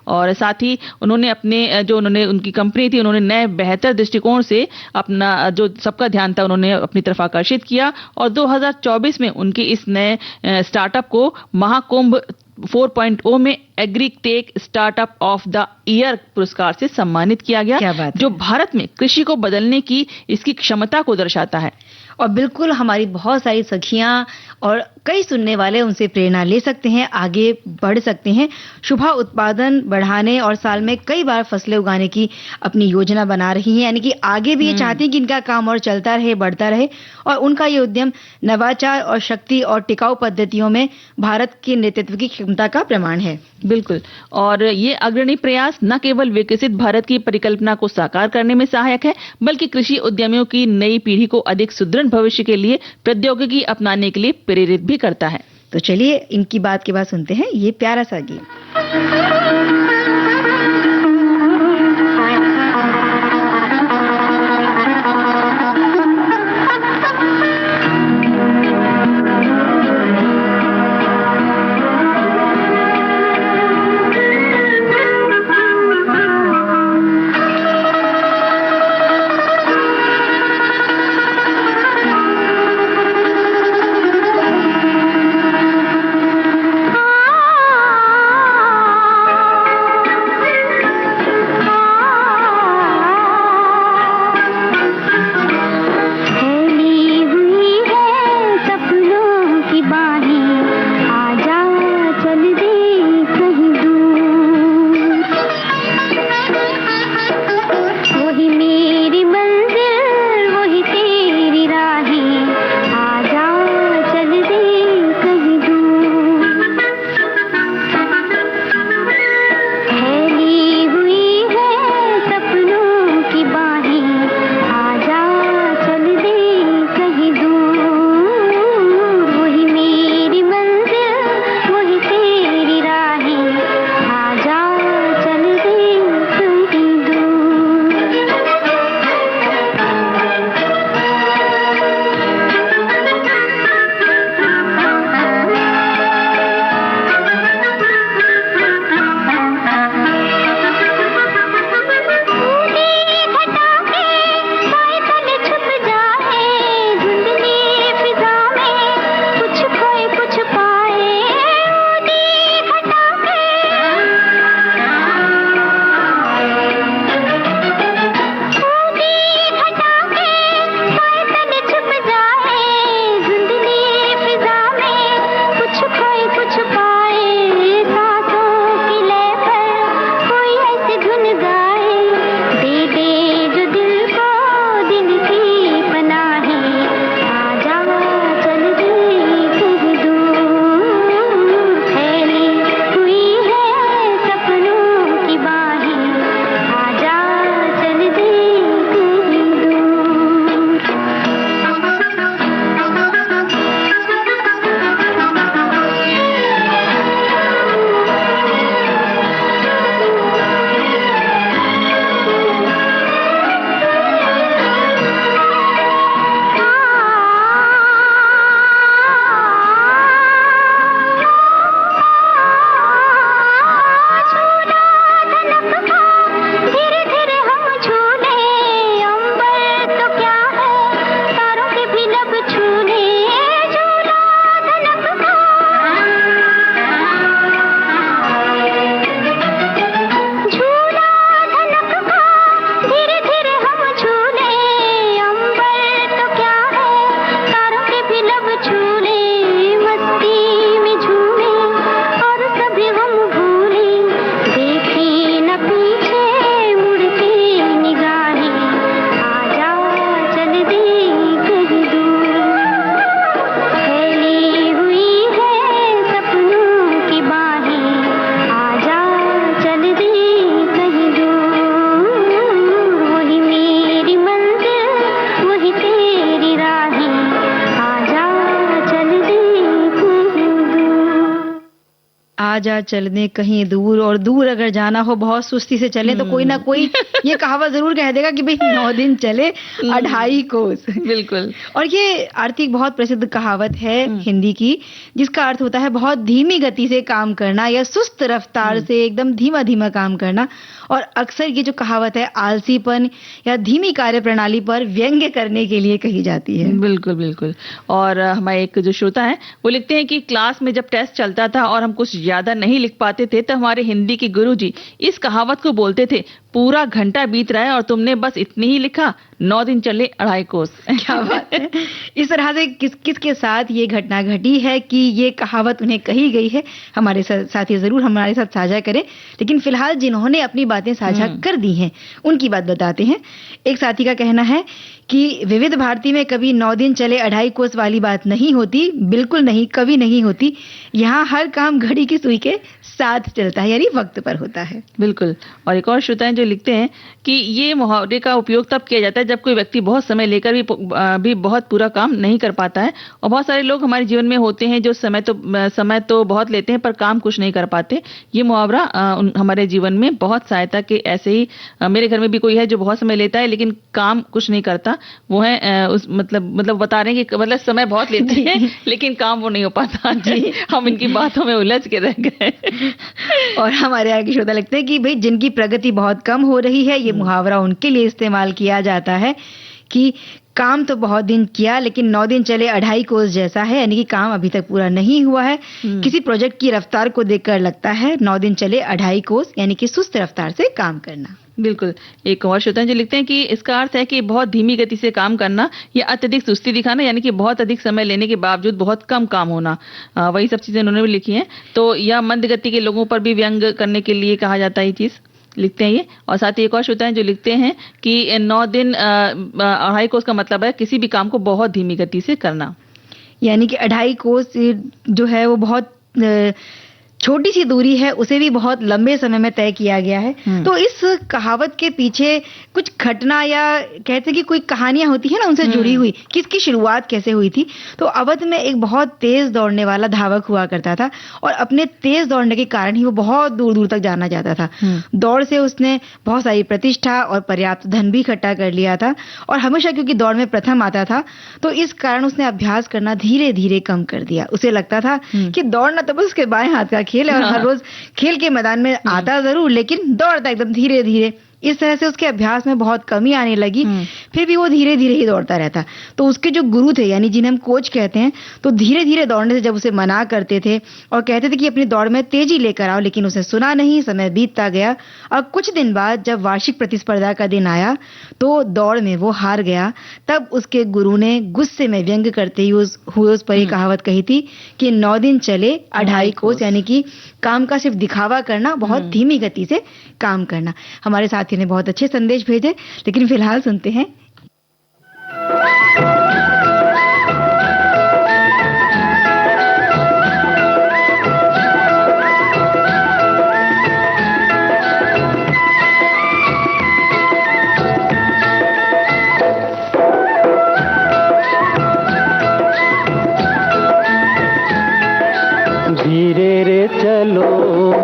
और साथ ही उन्होंने उनकी कंपनी थी, उन्होंने नए बेहतर दृष्टिकोण से अपना जो सबका ध्यान था उन्होंने अपनी तरफ आकर्षित किया और 2024 में उनके इस नए स्टार्टअप को महाकुंभ 4.0 में agritech startup of the year पुरस्कार से सम्मानित किया गया, जो भारत में कृषि को बदलने की इसकी क्षमता को दर्शाता है। और बिल्कुल हमारी बहुत सारी सखियां और कई सुनने वाले उनसे प्रेरणा ले सकते हैं, आगे बढ़ सकते हैं। शुभा उत्पादन बढ़ाने और साल में कई बार फसलें उगाने की अपनी योजना बना रही हैं, यानी कि आगे भी ये चाहती हैं कि इनका काम और चलता रहे, बढ़ता रहे। और उनका ये उद्यम नवाचार और शक्ति और टिकाऊ पद्धतियों में भारत के नेतृत्व की क्षमता का प्रमाण है। बिल्कुल, और ये अग्रणी प्रयास न केवल विकसित भारत की परिकल्पना को साकार करने में सहायक है बल्कि कृषि उद्यमियों की नई पीढ़ी को अधिक सुदृढ़ भविष्य के लिए प्रौद्योगिकी अपनाने के लिए प्रेरित भी करता है। तो चलिए इनकी बात के बाद सुनते हैं ये प्यारा सा गीत। आजा चलने कहीं दूर, और दूर अगर जाना हो बहुत सुस्ती से चले तो कोई ना कोई ये कहावत जरूर कह देगा कि भाई 9 दिन चले 2.5 कोस। बिल्कुल। और ये आरती बहुत प्रसिद्ध कहावत है हिंदी की, जिसका अर्थ होता है बहुत धीमी गति से काम करना या सुस्त रफ्तार से एकदम धीमा धीमा काम करना। और अक्सर ये जो कहावत है आलसीपन या धीमी कार्य प्रणाली पर व्यंग्य करने के लिए कही जाती है। बिल्कुल बिल्कुल। और हमारे एक जो श्रोता है वो लिखते हैं कि क्लास में जब टेस्ट चलता था और हम कुछ ज्यादा नहीं लिख पाते थे तो हमारे हिंदी के गुरुजी इस कहावत को बोलते थे, पूरा घंटा बीत रहा है और तुमने बस इतनी ही लिखा, 9 दिन चले 2.5 कोस। क्या बात है। इस तरह से किस के साथ ये घटना घटी है कि ये कहावत उन्हें कही गई है, हमारे साथी जरूर हमारे साथ साझा करें। लेकिन फिलहाल जिन्होंने अपनी बातें साझा कर दी हैं उनकी बात बताते हैं। एक साथी का कहना है कि विविध भारती में कभी 9 दिन चले 2.5 कोस वाली बात नहीं होती, बिल्कुल नहीं, कभी नहीं होती। यहाँ हर काम घड़ी की सुई के साथ चलता है, यानी वक्त पर होता है। बिल्कुल। और एक और श्रोता है जो लिखते हैं कि ये मुहावरे का उपयोग तब किया जाता है जब कोई व्यक्ति बहुत समय लेकर भी बहुत पूरा काम नहीं कर पाता है। और बहुत सारे लोग हमारे जीवन में होते हैं जो समय तो बहुत लेते हैं पर काम कुछ नहीं कर पाते। ये मुहावरा हमारे जीवन में बहुत सहायता के ऐसे ही मेरे घर में भी कोई है जो बहुत समय लेता है लेकिन काम कुछ नहीं करता। वो है उस मतलब बता रहे हैं कि मतलब समय बहुत लेते हैं लेकिन काम वो नहीं हो पाता। जी, हम इनकी बातों में उलझ के रह गए। और हमारे आगे श्रोता लगते हैं कि भाई जिनकी प्रगति बहुत कम हो रही है, ये मुहावरा उनके लिए इस्तेमाल किया जाता है कि काम तो बहुत दिन किया लेकिन 9 दिन चले 2.5 कोस जैसा है, यानी कि काम अभी तक पूरा नहीं हुआ है। किसी प्रोजेक्ट की रफ्तार को देखकर लगता है 9 दिन चले 2.5 कोस, यानी कि सुस्त रफ्तार से काम करना। बिल्कुल। एक और श्रोता जो लिखते हैं कि इसका अर्थ है कि बहुत धीमी गति से काम करना या अत्यधिक सुस्ती दिखाना, यानी कि बहुत अधिक समय लेने के बावजूद बहुत कम काम होना। वही सब चीजें उन्होंने भी लिखी हैं। तो यह मंद गति के लोगों पर भी व्यंग करने के लिए कहा जाता है ये चीज, लिखते हैं ये। और साथ ही एक और श्रोता है जो लिखते हैं कि 9 दिन 2.5 कोस का मतलब है किसी भी काम को बहुत धीमी गति से करना, यानी कि 2.5 कोस जो है वो बहुत छोटी सी दूरी है, उसे भी बहुत लंबे समय में तय किया गया है। तो इस कहावत के पीछे कुछ घटना या कहते हैं कि कोई कहानियां होती है ना उनसे जुड़ी हुई, कि इसकी शुरुआत कैसे हुई थी। तो अवध में एक बहुत तेज दौड़ने वाला धावक हुआ करता था और अपने तेज दौड़ने के कारण ही वो बहुत दूर दूर तक जाना चाहता था। दौड़ से उसने बहुत सारी प्रतिष्ठा और पर्याप्त धन भी इकट्ठा कर लिया था और हमेशा क्योंकि दौड़ में प्रथम आता था तो इस कारण उसने अभ्यास करना धीरे धीरे कम कर दिया। उसे लगता था कि दौड़ना तो बस उसके बाएं हाथ का खेल है और हर रोज खेल के मैदान में आता जरूर लेकिन दौड़ता एकदम धीरे धीरे। इस तरह से उसके अभ्यास में बहुत कमी आने लगी। फिर भी वो धीरे धीरे ही दौड़ता रहता। तो उसके जो गुरु थे, यानी जिन्हें हम कोच कहते हैं, तो धीरे धीरे दौड़ने से जब उसे मना करते थे और कहते थे कि अपनी दौड़ में तेजी लेकर आओ, लेकिन उसे सुना नहीं। समय बीतता गया और कुछ दिन बाद जब वार्षिक प्रतिस्पर्धा का दिन आया तो दौड़ में वो हार गया। तब उसके गुरु ने गुस्से में व्यंग करते हुए उस पर कहावत कही थी कि 9 दिन चले 2.5 कोस, यानी कि काम का सिर्फ दिखावा करना, बहुत धीमी गति से काम करना। हमारे साथी ने बहुत अच्छे संदेश भेजे, लेकिन फिलहाल सुनते हैं। धीरे रे चलो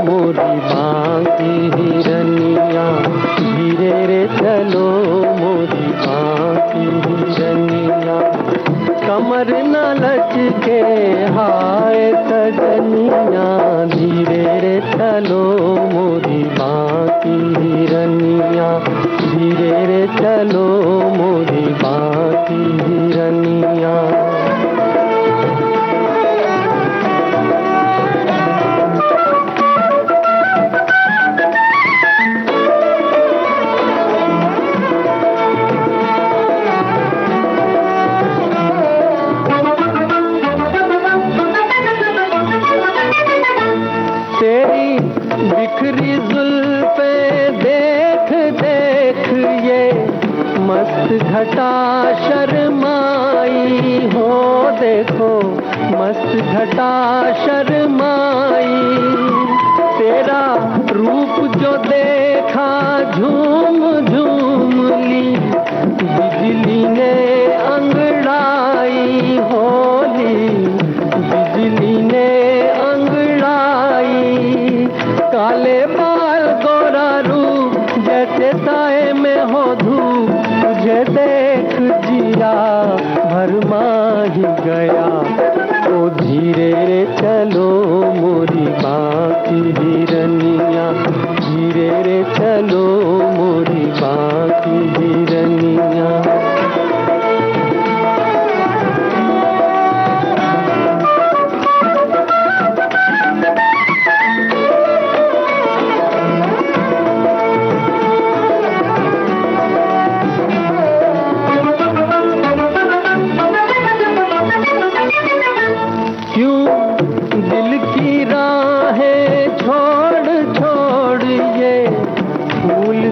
मोरी बांकी हिरनिया, धीरे रे चलो मोरी बांकी हिरनिया, कमर न लचके हाय सजनिया, धीरे रे चलो मोरी बांकी हिरनिया, धीरे रे चलो मोरी बांकी हिरनिया। बिखरी जुल्फे देख देख ये मस्त घटा शर्माई हो, देखो मस्त घटा शर्माई, तेरा रूप जो देखा झूम झूम ली, बिजली ने अंगड़ाई होली, बिजली ने अंगड़ाई, काले बाल गोरा रूप जैसे साए में हो धूप, तुझे देख जिया भरमा ही गया। ओ धीरे रे चलो मोरी बाकी हिरनिया, धीरे रे चलो मोरी बाकी हिरनिया।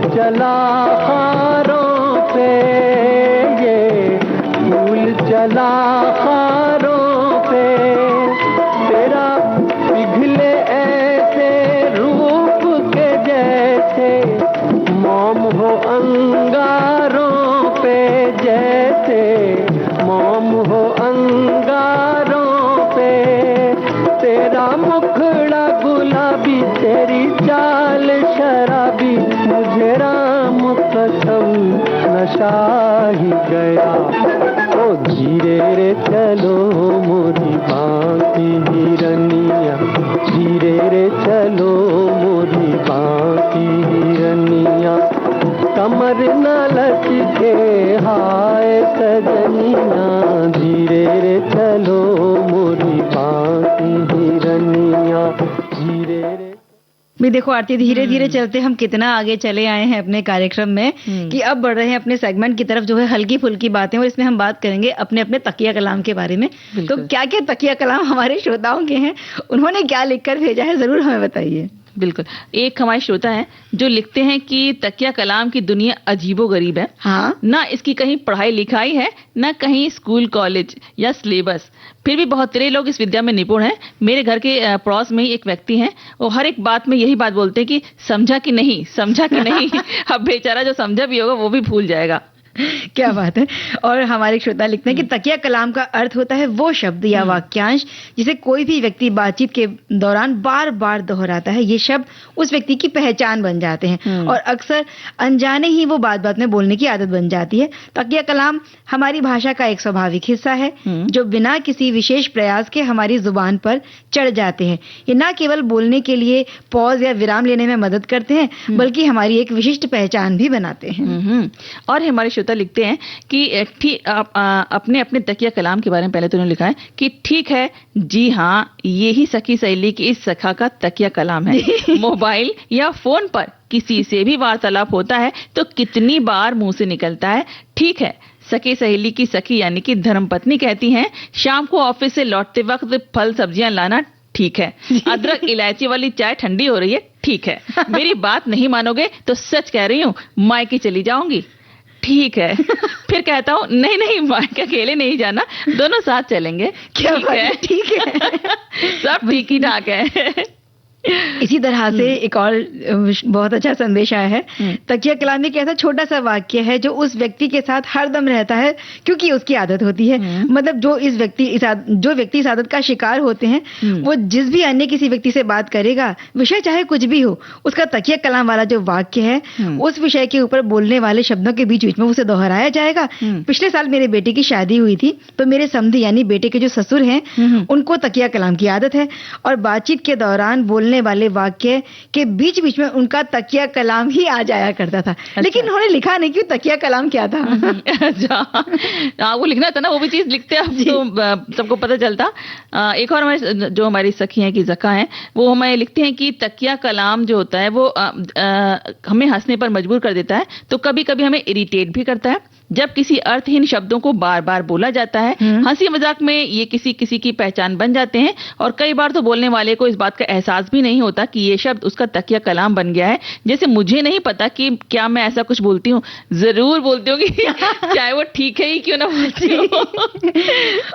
चला खारों पे ये फूल चला खारों पे, तेरा पिघले ऐसे रूप के जैसे मोम हो अंगारों पे, जैसे मोम हो अंगारों पे। तेरा मुखड़ा गुलाबी, तेरी चाल शराबी, मुझे राम कसम नशा ही गया। ओ धीरे रे चलो मोरी बाकी हिरनिया, धीरे रे चलो मोरी बाकी हिरनिया। कमर न लचके हाय सजनिया, धीरे रे चलो मोरी बाकी हिरनिया, धीरे रे। भी देखो आरती, धीरे धीरे चलते हम कितना आगे चले आए हैं अपने कार्यक्रम में कि अब बढ़ रहे हैं अपने सेगमेंट की तरफ जो है हल्की फुल्की बातें, और इसमें हम बात करेंगे अपने अपने तकिया कलाम के बारे में। तो क्या क्या तकिया कलाम हमारे श्रोताओं के हैं, उन्होंने क्या लिखकर भेजा है, जरूर हमें बताइए। बिल्कुल, एक हमारे श्रोता हैं जो लिखते हैं कि तकिया कलाम की दुनिया अजीबोगरीब है। हाँ, ना इसकी कहीं पढ़ाई लिखाई है, ना कहीं स्कूल कॉलेज या सिलेबस, फिर भी बहुत तेरे लोग इस विद्या में निपुण हैं। मेरे घर के पड़ोस में ही एक व्यक्ति हैं, वो हर एक बात में यही बात बोलते हैं कि समझा कि नहीं, समझा कि नहीं। अब बेचारा जो समझा भी होगा वो भी भूल जाएगा। क्या बात है। और हमारे श्रोता लिखते हैं कि तकिया कलाम का अर्थ होता है वो शब्द या वाक्यांश जिसे कोई भी व्यक्ति बातचीत के दौरान बार बार दोहराता है। ये शब्द उस व्यक्ति की पहचान बन जाते हैं और अक्सर अनजाने ही वो बात बात में बोलने की आदत बन जाती है। तकिया कलाम हमारी भाषा का एक स्वाभाविक हिस्सा है जो बिना किसी विशेष प्रयास के हमारी जुबान पर चढ़ जाते हैं। ये न केवल बोलने के लिए पॉज या विराम लेने में मदद करते हैं बल्कि हमारी एक विशिष्ट पहचान भी बनाते हैं। और हमारे श्रोता लिखते हैं कि ठीक अपने अपने तकिया कलाम के बारे में पहले तो उन्होंने लिखा है कि ठीक है जी हाँ, यही सखी सहेली की इस सखा का तकिया कलाम है। मोबाइल या फोन पर किसी से भी वार्तालाप होता है तो कितनी बार मुंह से निकलता है ठीक है। सखी सहेली की सखी यानी कि धर्मपत्नी कहती हैं शाम को ऑफिस से लौटते वक्त फल सब्जियां लाना ठीक है। अदरक इलायची वाली चाय ठंडी हो रही है ठीक है। मेरी बात नहीं मानोगे तो सच कह रही हूँ, मायके चली जाऊंगी ठीक है। फिर कहता हूँ नहीं नहीं, मायके अकेले नहीं जाना, दोनों साथ चलेंगे। क्या ठीक है, ठीक है। सब ठीक ही ठाक है। इसी तरह से एक और बहुत अच्छा संदेश आया है। तकिया कलाम एक ऐसा छोटा सा वाक्य है जो उस व्यक्ति के साथ हरदम रहता है क्योंकि उसकी आदत होती है। मतलब जो व्यक्ति इस आदत का शिकार होते हैं वो जिस भी अन्य किसी व्यक्ति से बात करेगा, विषय चाहे कुछ भी हो, उसका तकिया कलाम वाला जो वाक्य है उस विषय के ऊपर बोलने वाले शब्दों के बीच बीच में उसे दोहराया जाएगा। पिछले साल मेरे बेटे की शादी हुई थी तो मेरे समधी यानी बेटे के जो ससुर हैं उनको तकिया कलाम की आदत है और बातचीत के दौरान बोलने वाले वाक्य के बीच बीच में उनका तकिया कलाम ही आ जाया करता था। लेकिन उन्होंने लिखा नहीं कि तकिया कलाम क्या था। अच्छा, वो लिखना था ना, वो भी चीज लिखते हैं तो सबको पता चलता। एक और हमारे जो हमारी सखी हैं की जका हैं वो हमें लिखते हैं कि तकिया कलाम जो होता है वो हमें हंसने पर मजबूर कर देता है तो कभी कभी हमें इरिटेट भी करता है। जब किसी अर्थहीन शब्दों को बार बार बोला जाता है, हंसी मजाक में ये किसी किसी की पहचान बन जाते हैं और कई बार तो बोलने वाले को इस बात का एहसास भी नहीं होता कि ये शब्द उसका तकिया कलाम बन गया है। जैसे मुझे नहीं पता कि क्या मैं ऐसा कुछ बोलती हूँ, जरूर बोलती हूँ चाहे वो ठीक है ही क्यों ना बोलती हूँ।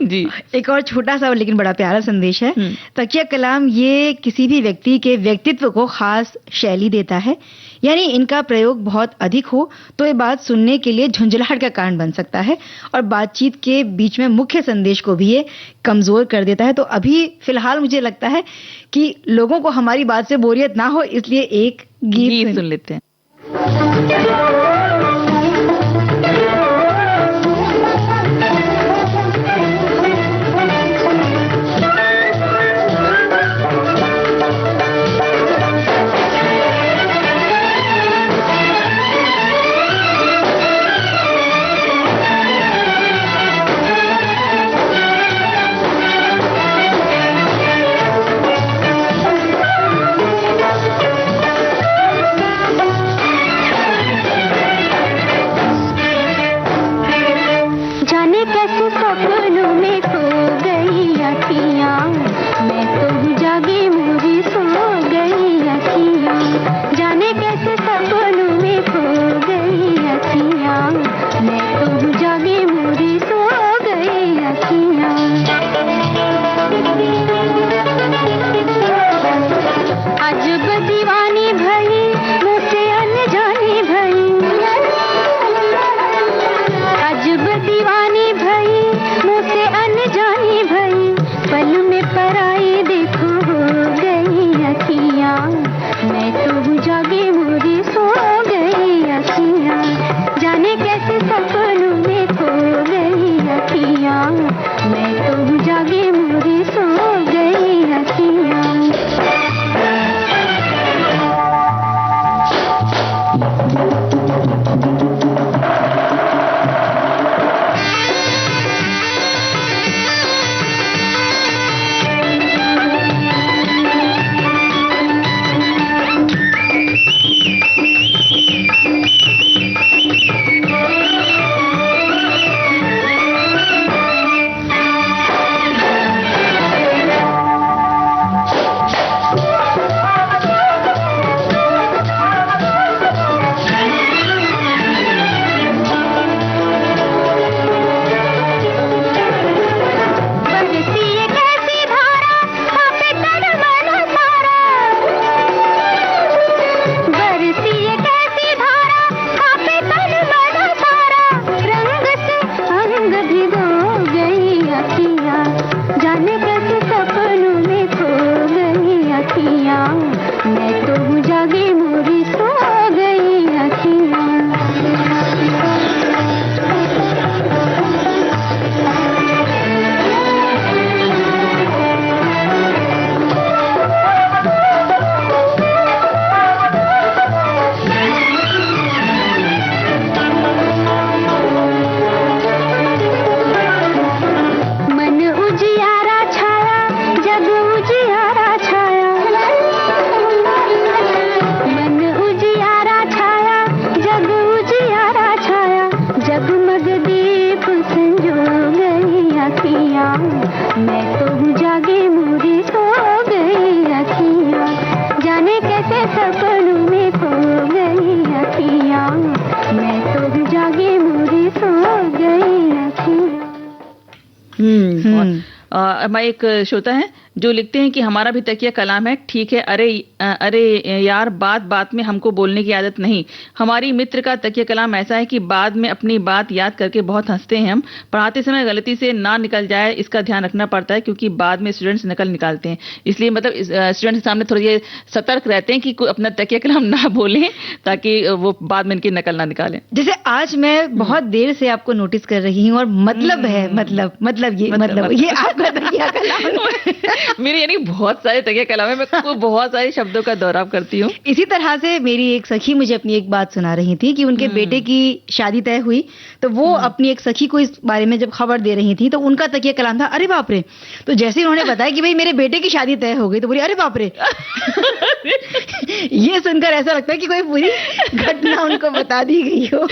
जी, एक और छोटा सा लेकिन बड़ा प्यारा संदेश है। तकिया कलाम ये किसी भी व्यक्ति के व्यक्तित्व को खास शैली देता है। यानी इनका प्रयोग बहुत अधिक हो तो ये बात सुनने के लिए झुंझलाहट का कारण बन सकता है और बातचीत के बीच में मुख्य संदेश को भी ये कमजोर कर देता है। तो अभी फिलहाल मुझे लगता है कि लोगों को हमारी बात से बोरियत ना हो, इसलिए एक गीत सुन लेते हैं। हमारे एक श्रोता है जो लिखते हैं कि हमारा भी तकिया कलाम है, ठीक है, अरे यार बात बात में हमको बोलने की आदत नहीं। हमारी मित्र का तकिया कलाम ऐसा है कि बाद में अपनी बात याद करके बहुत हंसते हैं। हम पढ़ाते समय गलती से ना निकल जाए इसका ध्यान रखना पड़ता है, क्योंकि बाद में स्टूडेंट्स नकल निकालते हैं। इसलिए मतलब स्टूडेंट्स के सामने थोड़ा ये सतर्क रहते हैं कि अपना तकिया कलाम ना बोलें, ताकि वो बाद में इनकी नकल ना निकालें। जैसे आज मैं बहुत देर से आपको नोटिस कर रही हूँ और मतलब है मतलब ये आपका तकिया कलाम मेरी यानी बहुत सारे तकिया कलाम है, मैं बहुत सारे शब्दों का दोहराव करती हूँ। इसी तरह से मेरी एक सखी मुझे अपनी एक बात सुना रही थी कि उनके बेटे की शादी तय हुई, तो वो अपनी एक सखी को इस बारे में जब खबर दे रही थी तो उनका तकिया कलाम था अरे बाप रे। तो जैसे ही उन्होंने बताया कि भाई मेरे बेटे की शादी तय हो गई तो बोली अरे बाप रे। ये सुनकर ऐसा लगता है कि कोई पूरी घटना उनको बता दी गई हो।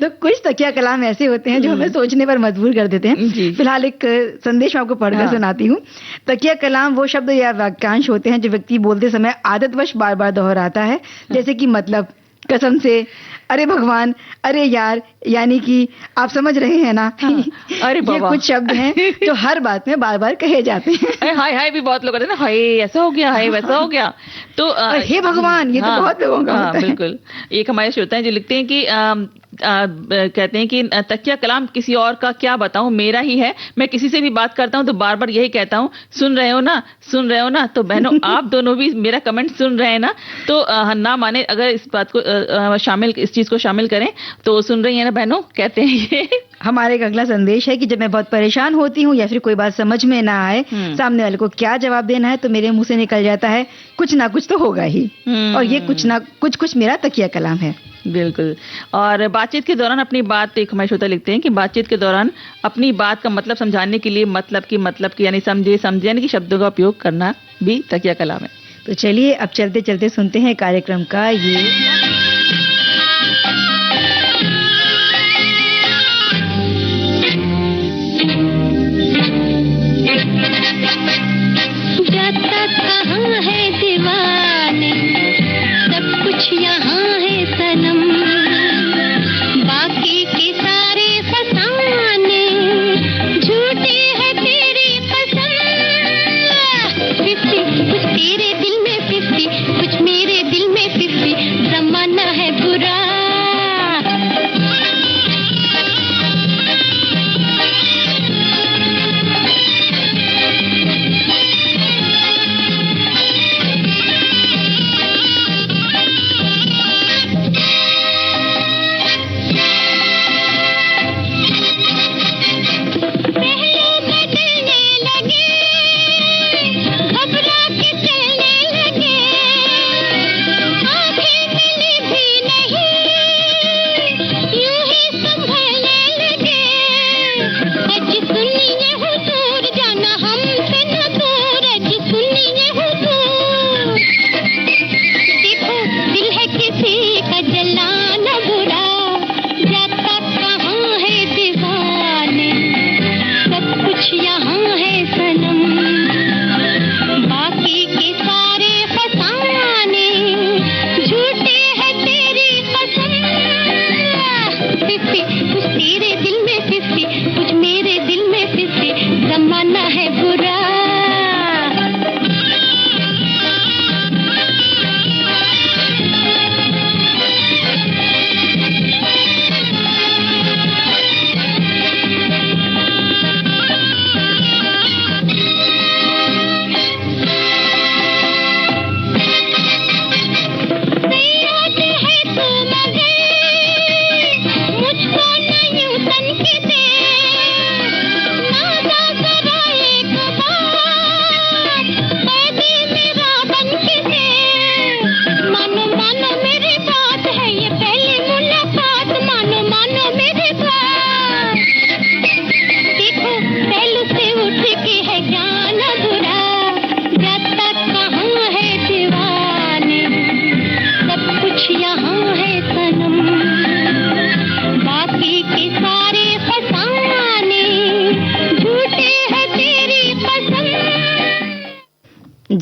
तो कुछ तकिया कलाम ऐसे होते हैं जो हमें सोचने पर मजबूर कर देते हैं। फिलहाल एक संदेश मैं आपको पढ़कर सुनाती हूँ। तकिया कलाम वो शब्द या वाक्यांश होते हैं जो व्यक्ति बोलते समय आदतवश बार बार दोहराता है, जैसे कि मतलब, कसम से, अरे भगवान, अरे यार, यानी कि आप समझ रहे हैं ना। हाँ, अरे ये कुछ शब्द हैं जो हर बात में बार बार कहे जाते हैं। हाय हाय भी बहुत लोग कहते हैं ना, हाय ऐसा हो गया, हाय वैसा हो गया। तो हे भगवान, ये तो बहुत लोगों का होता है। बिल्कुल। एक हमारे श्रोता हैं जो लिखते हैं कि कहते हैं कि तकिया कलाम किसी और का क्या बताऊं, मेरा ही है। मैं किसी से भी बात करता हूं तो बार बार यही कहता हूं, सुन रहे हो ना, सुन रहे हो ना। तो बहनों, आप दोनों भी मेरा कमेंट सुन रहे हैं ना, तो ना माने अगर इस बात को शामिल, इस चीज को शामिल करें तो सुन रही है ना बहनों, कहते हैं ये। हमारे एक अगला संदेश है कि जब मैं बहुत परेशान होती हूँ या फिर कोई बात समझ में ना आए, सामने वाले को क्या जवाब देना है, तो मेरे मुंह से निकल जाता है कुछ ना कुछ तो होगा ही। और ये कुछ ना कुछ मेरा तकिया कलाम है। बिल्कुल। और बातचीत के दौरान अपनी बात, एक हमारे श्रोता लिखते हैं कि बातचीत के दौरान अपनी बात का मतलब समझाने के लिए मतलब की यानी समझे यानी कि शब्दों का उपयोग करना भी तकिया कलाम है। तो चलिए अब चलते चलते सुनते हैं कार्यक्रम का ये जाता कहाँ है दीवाने, सब कुछ यहाँ है सनम, बाकी के सारे फसाने झूठे हैं तेरी कसम। 50 कुछ तेरे दिल में 50, कुछ मेरे दिल में 50, जमाना है बुरा।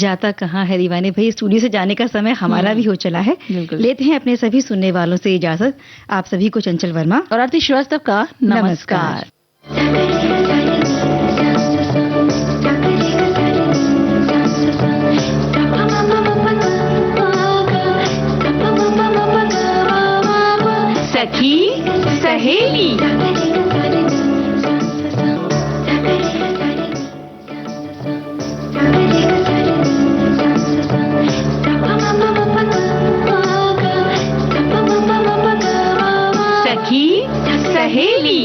जाता कहाँ है दीवाने। भाई स्टूडियो से जाने का समय हमारा भी हो चला है। लेते हैं अपने सभी सुनने वालों से इजाजत। आप सभी को चंचल वर्मा और आरती श्रीवास्तव का नमस्कार। सखी सहेली सहेली।